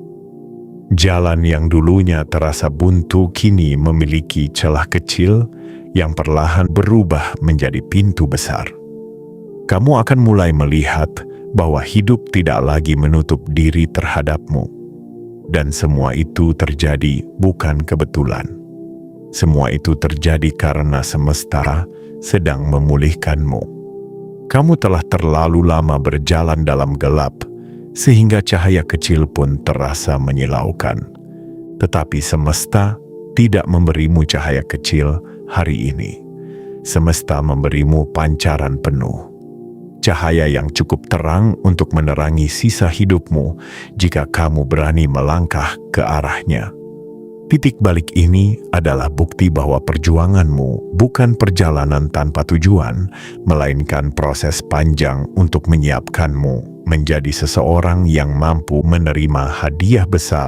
Speaker 1: Jalan yang dulunya terasa buntu kini memiliki celah kecil yang perlahan berubah menjadi pintu besar. Kamu akan mulai melihat bahwa hidup tidak lagi menutup diri terhadapmu. Dan semua itu terjadi bukan kebetulan. Semua itu terjadi karena semesta sedang memulihkanmu. Kamu telah terlalu lama berjalan dalam gelap, sehingga cahaya kecil pun terasa menyilaukan. Tetapi semesta tidak memberimu cahaya kecil hari ini. Semesta memberimu pancaran penuh. Cahaya yang cukup terang untuk menerangi sisa hidupmu jika kamu berani melangkah ke arahnya. Titik balik ini adalah bukti bahwa perjuanganmu bukan perjalanan tanpa tujuan, melainkan proses panjang untuk menyiapkanmu menjadi seseorang yang mampu menerima hadiah besar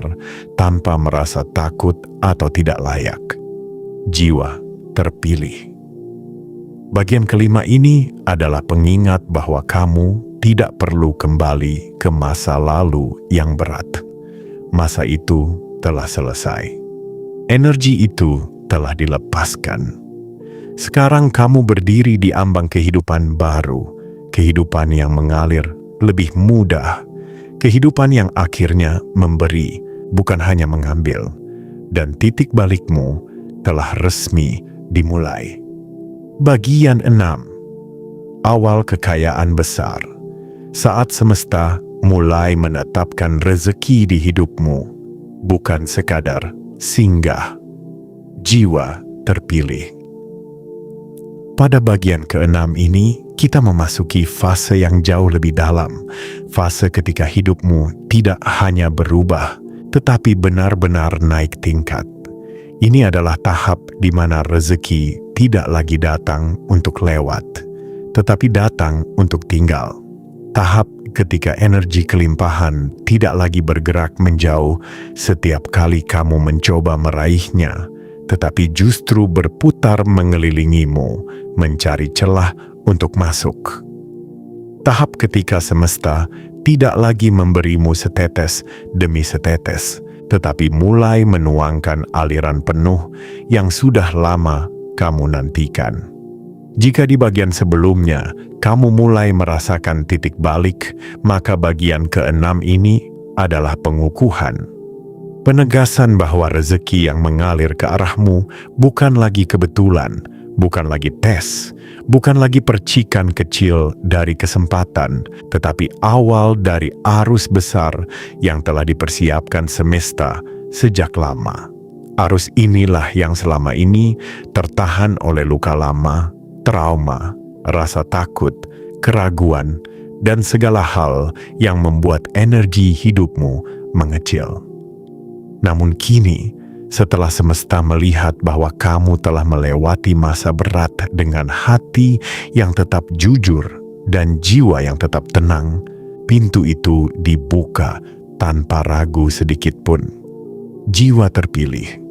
Speaker 1: tanpa merasa takut atau tidak layak. Jiwa terpilih. Bagian kelima ini adalah pengingat bahwa kamu tidak perlu kembali ke masa lalu yang berat. Masa itu telah selesai. Energi itu telah dilepaskan. Sekarang kamu berdiri di ambang kehidupan baru, kehidupan yang mengalir lebih mudah, kehidupan yang akhirnya memberi, bukan hanya mengambil, dan titik balikmu telah resmi dimulai. Bagian 6. Awal kekayaan besar. Saat semesta mulai menetapkan rezeki di hidupmu, bukan sekadar singgah. Jiwa terpilih. Pada bagian ke-6 ini, kita memasuki fase yang jauh lebih dalam. Fase ketika hidupmu tidak hanya berubah, tetapi benar-benar naik tingkat. Ini adalah tahap di mana rezeki tidak lagi datang untuk lewat, tetapi datang untuk tinggal. Tahap ketika energi kelimpahan tidak lagi bergerak menjauh setiap kali kamu mencoba meraihnya, tetapi justru berputar mengelilingimu, mencari celah untuk masuk. Tahap ketika semesta tidak lagi memberimu setetes demi setetes, tetapi mulai menuangkan aliran penuh yang sudah lama kamu nantikan. Jika di bagian sebelumnya kamu mulai merasakan titik balik, maka bagian ke-6 ini adalah pengukuhan. Penegasan bahwa rezeki yang mengalir ke arahmu bukan lagi kebetulan, bukan lagi tes, bukan lagi percikan kecil dari kesempatan, tetapi awal dari arus besar yang telah dipersiapkan semesta sejak lama. Arus inilah yang selama ini tertahan oleh luka lama, trauma, rasa takut, keraguan, dan segala hal yang membuat energi hidupmu mengecil. Namun kini, setelah semesta melihat bahwa kamu telah melewati masa berat dengan hati yang tetap jujur dan jiwa yang tetap tenang, pintu itu dibuka tanpa ragu sedikit pun. Jiwa terpilih.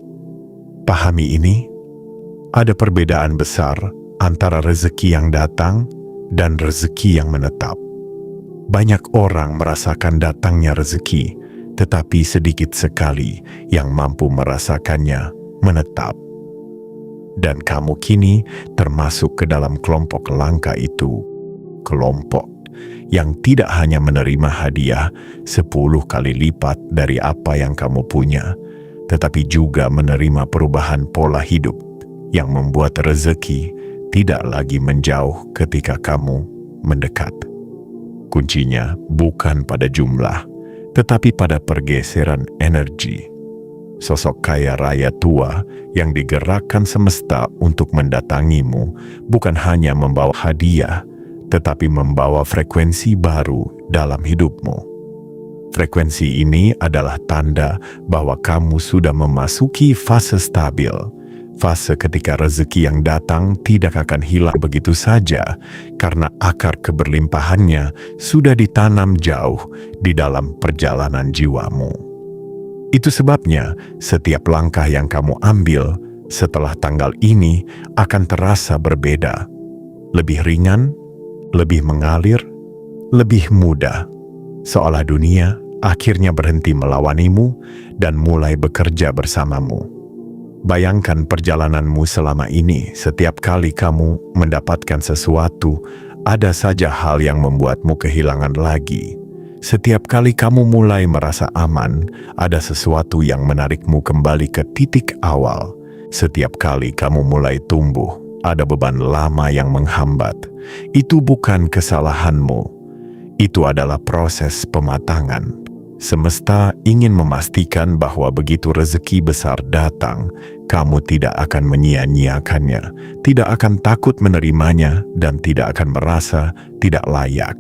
Speaker 1: Pahami ini, ada perbedaan besar antara rezeki yang datang dan rezeki yang menetap. Banyak orang merasakan datangnya rezeki, tetapi sedikit sekali yang mampu merasakannya menetap. Dan kamu kini termasuk ke dalam kelompok langka itu, kelompok yang tidak hanya menerima hadiah 10 kali lipat dari apa yang kamu punya, tetapi juga menerima perubahan pola hidup yang membuat rezeki tidak lagi menjauh ketika kamu mendekat. Kuncinya bukan pada jumlah, tetapi pada pergeseran energi. Sosok kaya raya tua yang digerakkan semesta untuk mendatangimu bukan hanya membawa hadiah, tetapi membawa frekuensi baru dalam hidupmu. Frekuensi ini adalah tanda bahwa kamu sudah memasuki fase stabil, fase ketika rezeki yang datang tidak akan hilang begitu saja karena akar keberlimpahannya sudah ditanam jauh di dalam perjalanan jiwamu. Itu sebabnya setiap langkah yang kamu ambil setelah tanggal ini akan terasa berbeda, lebih ringan, lebih mengalir, lebih mudah, seolah dunia akhirnya berhenti melawanimu dan mulai bekerja bersamamu. Bayangkan perjalananmu selama ini. Setiap kali kamu mendapatkan sesuatu, ada saja hal yang membuatmu kehilangan lagi. Setiap kali kamu mulai merasa aman, ada sesuatu yang menarikmu kembali ke titik awal. Setiap kali kamu mulai tumbuh, ada beban lama yang menghambat. Itu bukan kesalahanmu. Itu adalah proses pematangan. Semesta ingin memastikan bahwa begitu rezeki besar datang, kamu tidak akan menyia-nyiakannya, tidak akan takut menerimanya, dan tidak akan merasa tidak layak.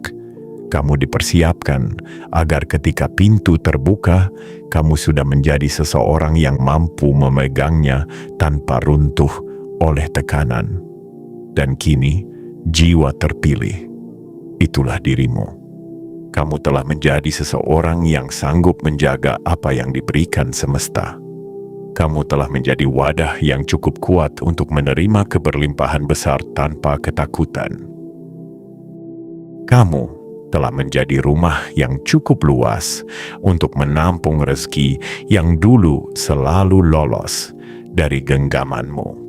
Speaker 1: Kamu dipersiapkan agar ketika pintu terbuka, kamu sudah menjadi seseorang yang mampu memegangnya tanpa runtuh oleh tekanan. Dan kini, jiwa terpilih. Itulah dirimu. Kamu telah menjadi seseorang yang sanggup menjaga apa yang diberikan semesta. Kamu telah menjadi wadah yang cukup kuat untuk menerima keberlimpahan besar tanpa ketakutan. Kamu telah menjadi rumah yang cukup luas untuk menampung rezeki yang dulu selalu lolos dari genggamanmu.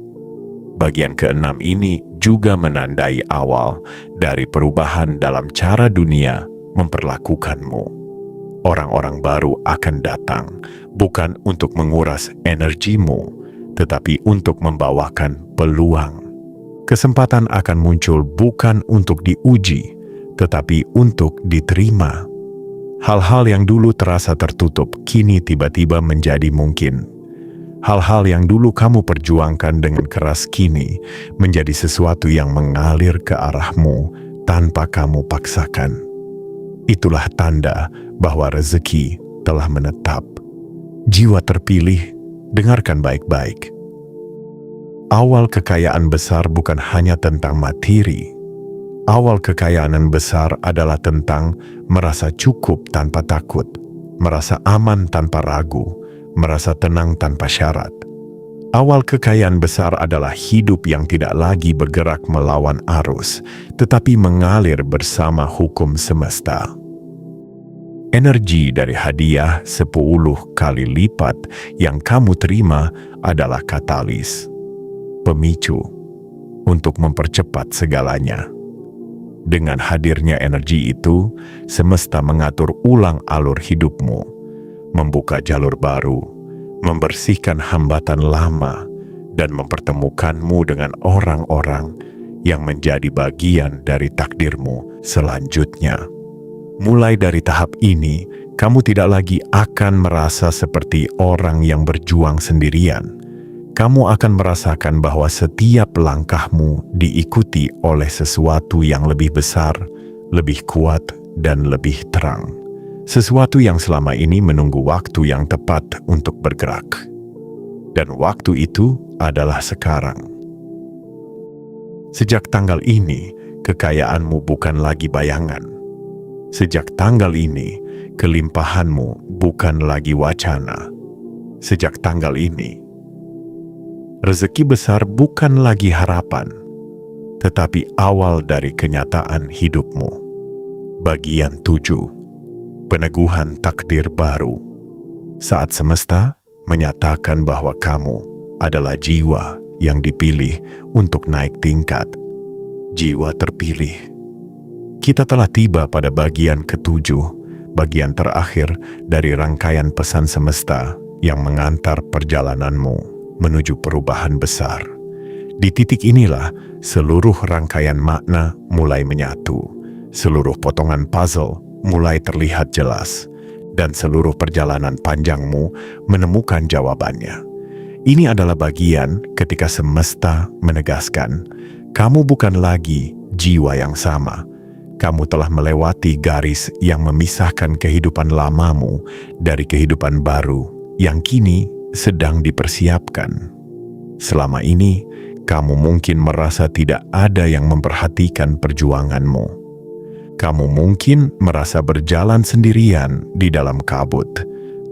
Speaker 1: Bagian keenam ini juga menandai awal dari perubahan dalam cara dunia memperlakukanmu. Orang-orang baru akan datang, bukan untuk menguras energimu, tetapi untuk membawakan peluang. Kesempatan akan muncul bukan untuk diuji, tetapi untuk diterima. Hal-hal yang dulu terasa tertutup, kini tiba-tiba menjadi mungkin. Hal-hal yang dulu kamu perjuangkan dengan keras kini menjadi sesuatu yang mengalir ke arahmu tanpa kamu paksakan. Itulah tanda bahwa rezeki telah menetap. Jiwa terpilih, dengarkan baik-baik. Awal kekayaan besar bukan hanya tentang materi. Awal kekayaan besar adalah tentang merasa cukup tanpa takut, merasa aman tanpa ragu, merasa tenang tanpa syarat. Awal kekayaan besar adalah hidup yang tidak lagi bergerak melawan arus, tetapi mengalir bersama hukum semesta. Energi dari hadiah 10 kali lipat yang kamu terima adalah katalis, pemicu untuk mempercepat segalanya. Dengan hadirnya energi itu, semesta mengatur ulang alur hidupmu, membuka jalur baru, membersihkan hambatan lama, dan mempertemukanmu dengan orang-orang yang menjadi bagian dari takdirmu selanjutnya. Mulai dari tahap ini, kamu tidak lagi akan merasa seperti orang yang berjuang sendirian. Kamu akan merasakan bahwa setiap langkahmu diikuti oleh sesuatu yang lebih besar, lebih kuat, dan lebih terang. Sesuatu yang selama ini menunggu waktu yang tepat untuk bergerak. Dan waktu itu adalah sekarang. Sejak tanggal ini, kekayaanmu bukan lagi bayangan. Sejak tanggal ini, kelimpahanmu bukan lagi wacana. Sejak tanggal ini, rezeki besar bukan lagi harapan, tetapi awal dari kenyataan hidupmu. Bagian 7. Peneguhan takdir baru. Saat semesta menyatakan bahwa kamu adalah jiwa yang dipilih untuk naik tingkat. Jiwa terpilih. Kita telah tiba pada bagian ke-7, bagian terakhir dari rangkaian pesan semesta yang mengantar perjalananmu menuju perubahan besar. Di titik inilah seluruh rangkaian makna mulai menyatu, seluruh potongan puzzle mulai terlihat jelas, dan seluruh perjalanan panjangmu menemukan jawabannya. Ini adalah bagian ketika semesta menegaskan, kamu bukan lagi jiwa yang sama. Kamu telah melewati garis yang memisahkan kehidupan lamamu dari kehidupan baru yang kini sedang dipersiapkan. Selama ini, kamu mungkin merasa tidak ada yang memperhatikan perjuanganmu. Kamu mungkin merasa berjalan sendirian di dalam kabut,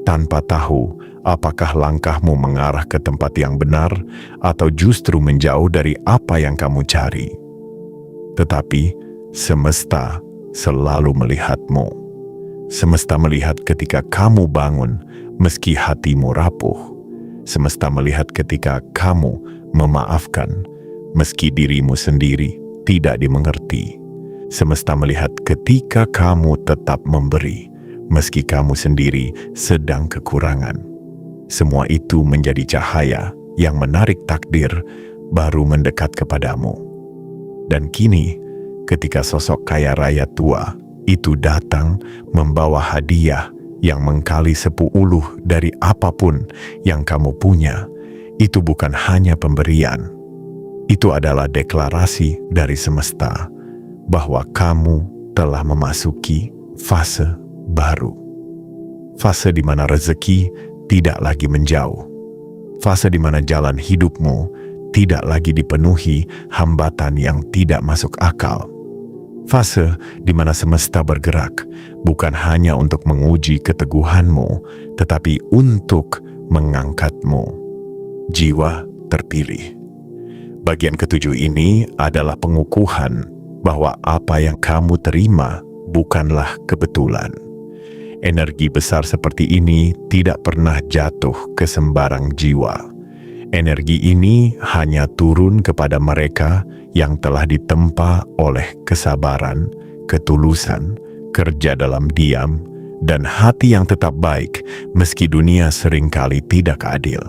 Speaker 1: tanpa tahu apakah langkahmu mengarah ke tempat yang benar atau justru menjauh dari apa yang kamu cari. Tetapi, semesta selalu melihatmu. Semesta melihat ketika kamu bangun, meski hatimu rapuh. Semesta melihat ketika kamu memaafkan, meski dirimu sendiri tidak dimengerti. Semesta melihat ketika kamu tetap memberi, meski kamu sendiri sedang kekurangan. Semua itu menjadi cahaya yang menarik takdir baru mendekat kepadamu. Dan kini, ketika sosok kaya raya tua itu datang membawa hadiah yang mengkali 10 dari apapun yang kamu punya, itu bukan hanya pemberian. Itu adalah deklarasi dari semesta bahwa kamu telah memasuki fase baru. Fase di mana rezeki tidak lagi menjauh. Fase di mana jalan hidupmu tidak lagi dipenuhi hambatan yang tidak masuk akal. Fase di mana semesta bergerak bukan hanya untuk menguji keteguhanmu, tetapi untuk mengangkatmu. Jiwa terpilih. Bagian ketujuh ini adalah pengukuhan bahwa apa yang kamu terima bukanlah kebetulan. Energi besar seperti ini tidak pernah jatuh ke sembarang jiwa. Energi ini hanya turun kepada mereka yang telah ditempa oleh kesabaran, ketulusan, kerja dalam diam, dan hati yang tetap baik meski dunia seringkali tidak adil.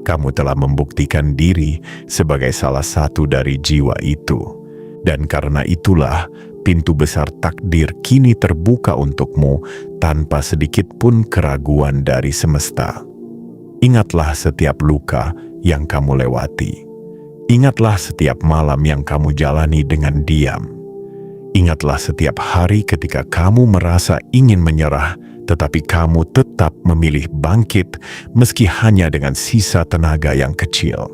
Speaker 1: Kamu telah membuktikan diri sebagai salah satu dari jiwa itu. Dan karena itulah, pintu besar takdir kini terbuka untukmu tanpa sedikit pun keraguan dari semesta. Ingatlah setiap luka yang kamu lewati. Ingatlah setiap malam yang kamu jalani dengan diam. Ingatlah setiap hari ketika kamu merasa ingin menyerah, tetapi kamu tetap memilih bangkit meski hanya dengan sisa tenaga yang kecil.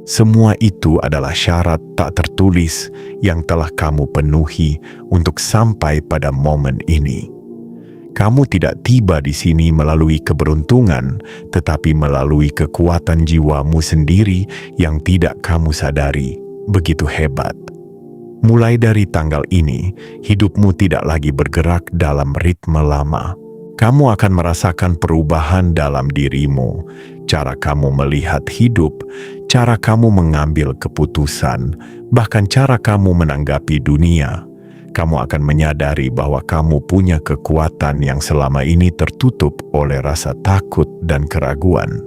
Speaker 1: Semua itu adalah syarat tak tertulis yang telah kamu penuhi untuk sampai pada momen ini. Kamu tidak tiba di sini melalui keberuntungan, tetapi melalui kekuatan jiwamu sendiri yang tidak kamu sadari. Begitu hebat. Mulai dari tanggal ini, hidupmu tidak lagi bergerak dalam ritme lama. Kamu akan merasakan perubahan dalam dirimu, cara kamu melihat hidup, cara kamu mengambil keputusan, bahkan cara kamu menanggapi dunia. Kamu akan menyadari bahwa kamu punya kekuatan yang selama ini tertutup oleh rasa takut dan keraguan.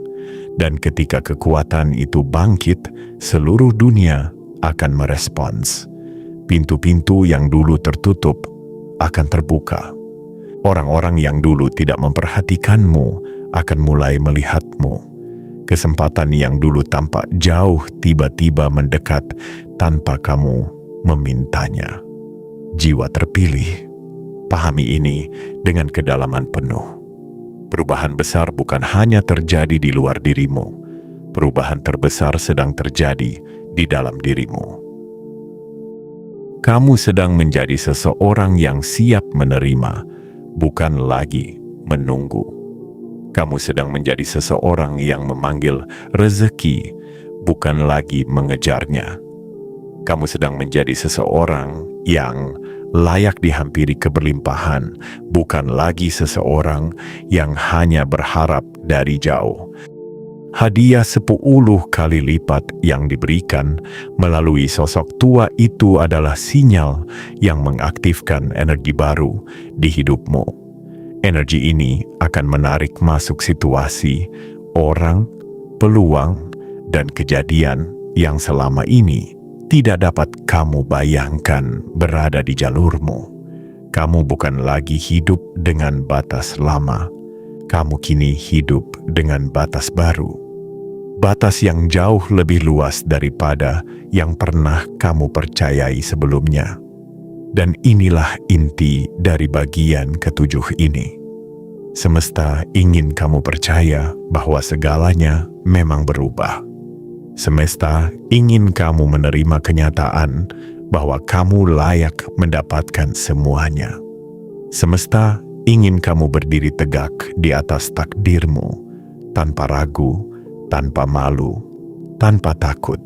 Speaker 1: Dan ketika kekuatan itu bangkit, seluruh dunia akan merespons. Pintu-pintu yang dulu tertutup akan terbuka. Orang-orang yang dulu tidak memperhatikanmu akan mulai melihatmu. Kesempatan yang dulu tampak jauh tiba-tiba mendekat tanpa kamu memintanya. Jiwa terpilih, pahami ini dengan kedalaman penuh. Perubahan besar bukan hanya terjadi di luar dirimu. Perubahan terbesar sedang terjadi di dalam dirimu. Kamu sedang menjadi seseorang yang siap menerima, bukan lagi menunggu. Kamu sedang menjadi seseorang yang memanggil rezeki, bukan lagi mengejarnya. Kamu sedang menjadi seseorang yang layak dihampiri keberlimpahan, bukan lagi seseorang yang hanya berharap dari jauh. Hadiah 10 kali lipat yang diberikan melalui sosok tua itu adalah sinyal yang mengaktifkan energi baru di hidupmu. Energi ini akan menarik masuk situasi, orang, peluang, dan kejadian yang selama ini tidak dapat kamu bayangkan berada di jalurmu. Kamu bukan lagi hidup dengan batas lama. Kamu kini hidup dengan batas baru. Batas yang jauh lebih luas daripada yang pernah kamu percayai sebelumnya. Dan inilah inti dari bagian ketujuh ini. Semesta ingin kamu percaya bahwa segalanya memang berubah. Semesta ingin kamu menerima kenyataan bahwa kamu layak mendapatkan semuanya. Semesta ingin kamu berdiri tegak di atas takdirmu, tanpa ragu, tanpa malu, tanpa takut.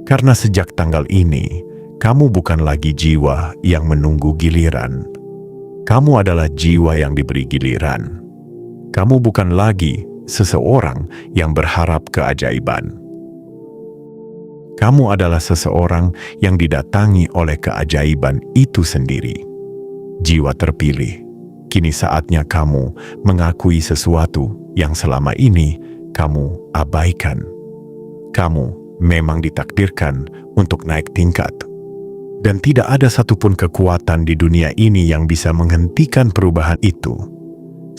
Speaker 1: Karena sejak tanggal ini, kamu bukan lagi jiwa yang menunggu giliran. Kamu adalah jiwa yang diberi giliran. Kamu bukan lagi seseorang yang berharap keajaiban. Kamu adalah seseorang yang didatangi oleh keajaiban itu sendiri. Jiwa terpilih, kini saatnya kamu mengakui sesuatu yang selama ini kamu abaikan. Kamu memang ditakdirkan untuk naik tingkat. Dan tidak ada satupun kekuatan di dunia ini yang bisa menghentikan perubahan itu.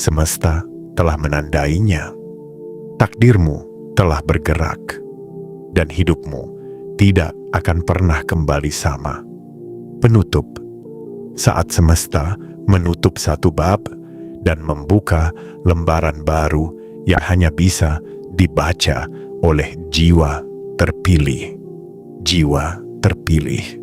Speaker 1: Semesta telah menandainya. Takdirmu telah bergerak. Dan hidupmu tidak akan pernah kembali sama. Penutup. Saat semesta menutup satu bab dan membuka lembaran baru yang hanya bisa dibaca oleh jiwa terpilih. Jiwa terpilih.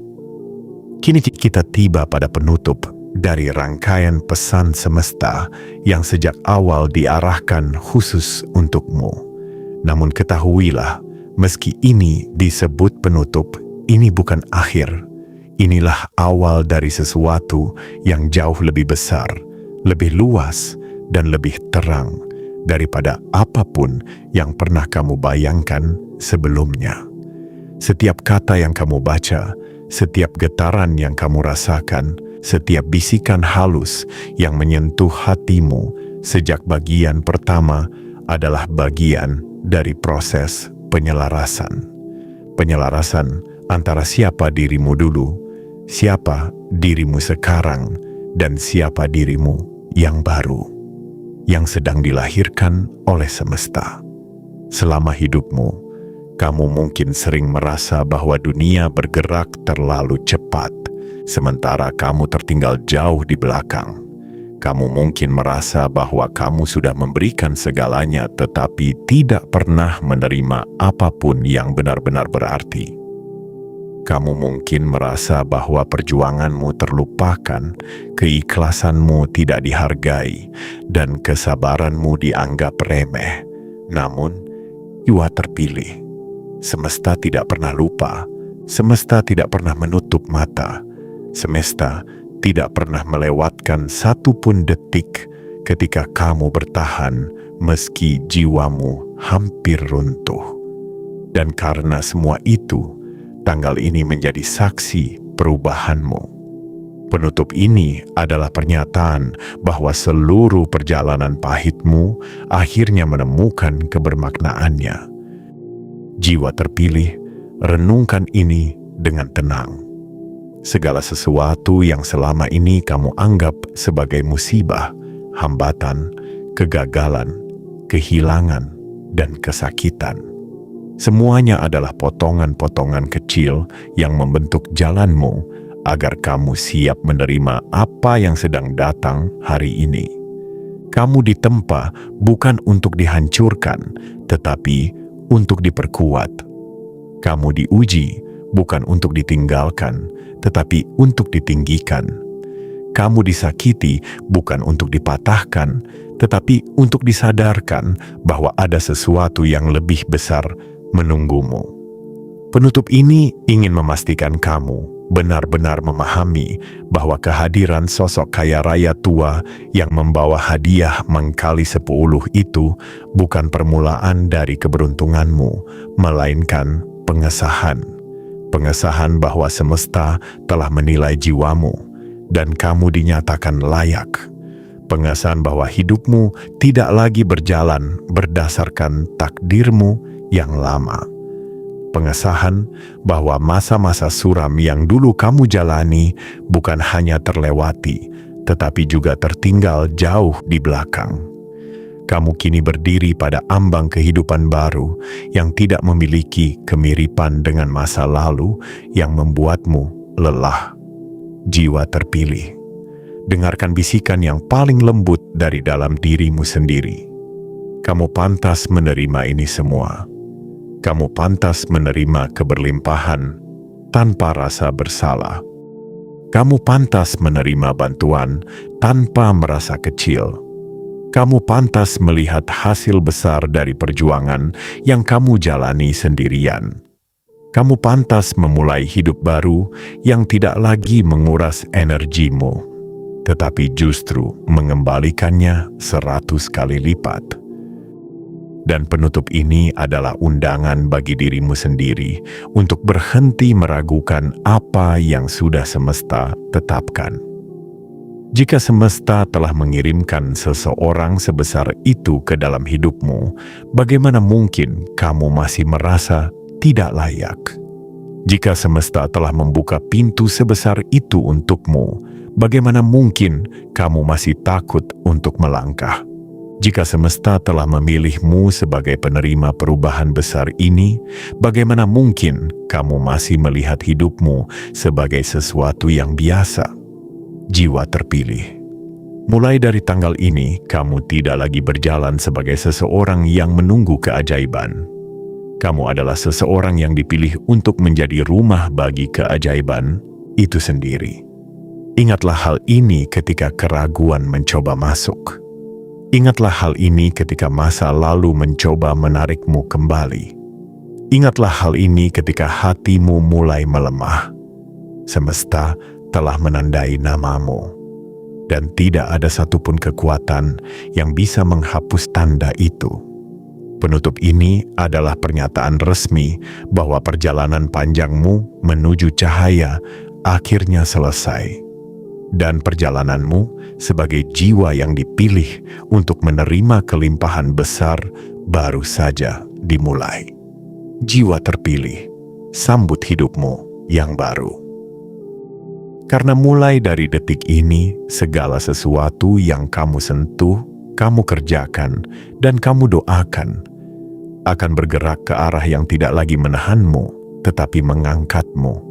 Speaker 1: Kini kita tiba pada penutup dari rangkaian pesan semesta yang sejak awal diarahkan khusus untukmu. Namun ketahuilah, meski ini disebut penutup, ini bukan akhir. Inilah awal dari sesuatu yang jauh lebih besar, lebih luas, dan lebih terang daripada apapun yang pernah kamu bayangkan sebelumnya. Setiap kata yang kamu baca, setiap getaran yang kamu rasakan, setiap bisikan halus yang menyentuh hatimu sejak bagian pertama adalah bagian dari proses penyelarasan. Penyelarasan antara siapa dirimu dulu, siapa dirimu sekarang, dan siapa dirimu yang baru, yang sedang dilahirkan oleh semesta. Selama hidupmu, kamu mungkin sering merasa bahwa dunia bergerak terlalu cepat, sementara kamu tertinggal jauh di belakang. Kamu mungkin merasa bahwa kamu sudah memberikan segalanya tetapi tidak pernah menerima apapun yang benar-benar berarti. Kamu mungkin merasa bahwa perjuanganmu terlupakan, keikhlasanmu tidak dihargai, dan kesabaranmu dianggap remeh. Namun, jiwa terpilih. Semesta tidak pernah lupa, semesta tidak pernah menutup mata, semesta tidak pernah melewatkan satu pun detik ketika kamu bertahan meski jiwamu hampir runtuh. Dan karena semua itu, tanggal ini menjadi saksi perubahanmu. Penutup ini adalah pernyataan bahwa seluruh perjalanan pahitmu akhirnya menemukan kebermaknaannya. Jiwa terpilih, renungkan ini dengan tenang. Segala sesuatu yang selama ini kamu anggap sebagai musibah, hambatan, kegagalan, kehilangan, dan kesakitan. Semuanya adalah potongan-potongan kecil yang membentuk jalanmu agar kamu siap menerima apa yang sedang datang hari ini. Kamu ditempa bukan untuk dihancurkan, tetapi untuk diperkuat. Kamu diuji bukan untuk ditinggalkan, tetapi untuk ditinggikan. Kamu disakiti bukan untuk dipatahkan, tetapi untuk disadarkan bahwa ada sesuatu yang lebih besar menunggumu. Penutup ini ingin memastikan kamu benar-benar memahami bahwa kehadiran sosok kaya raya tua yang membawa hadiah mengkali 10 itu bukan permulaan dari keberuntunganmu, melainkan pengesahan. Pengesahan bahwa semesta telah menilai jiwamu dan kamu dinyatakan layak. Pengesahan bahwa hidupmu tidak lagi berjalan berdasarkan takdirmu yang lama. Pengesahan bahwa masa-masa suram yang dulu kamu jalani bukan hanya terlewati, tetapi juga tertinggal jauh di belakang. Kamu kini berdiri pada ambang kehidupan baru yang tidak memiliki kemiripan dengan masa lalu yang membuatmu lelah. Jiwa terpilih, dengarkan bisikan yang paling lembut dari dalam dirimu sendiri. Kamu pantas menerima ini semua. Kamu pantas menerima keberlimpahan tanpa rasa bersalah. Kamu pantas menerima bantuan tanpa merasa kecil. Kamu pantas melihat hasil besar dari perjuangan yang kamu jalani sendirian. Kamu pantas memulai hidup baru yang tidak lagi menguras energimu, tetapi justru mengembalikannya 100 kali lipat. Dan penutup ini adalah undangan bagi dirimu sendiri untuk berhenti meragukan apa yang sudah semesta tetapkan. Jika semesta telah mengirimkan seseorang sebesar itu ke dalam hidupmu, bagaimana mungkin kamu masih merasa tidak layak. Jika semesta telah membuka pintu sebesar itu untukmu, bagaimana mungkin kamu masih takut untuk melangkah? Jika semesta telah memilihmu sebagai penerima perubahan besar ini, bagaimana mungkin kamu masih melihat hidupmu sebagai sesuatu yang biasa? Jiwa terpilih. Mulai dari tanggal ini, kamu tidak lagi berjalan sebagai seseorang yang menunggu keajaiban. Kamu adalah seseorang yang dipilih untuk menjadi rumah bagi keajaiban itu sendiri. Ingatlah hal ini ketika keraguan mencoba masuk. Ingatlah hal ini ketika masa lalu mencoba menarikmu kembali. Ingatlah hal ini ketika hatimu mulai melemah. Semesta telah menandai namamu, dan tidak ada satupun kekuatan yang bisa menghapus tanda itu. Penutup ini adalah pernyataan resmi bahwa perjalanan panjangmu menuju cahaya akhirnya selesai. Dan perjalananmu sebagai jiwa yang dipilih untuk menerima kelimpahan besar baru saja dimulai. Jiwa terpilih, sambut hidupmu yang baru. Karena mulai dari detik ini, segala sesuatu yang kamu sentuh, kamu kerjakan, dan kamu doakan akan bergerak ke arah yang tidak lagi menahanmu, tetapi mengangkatmu.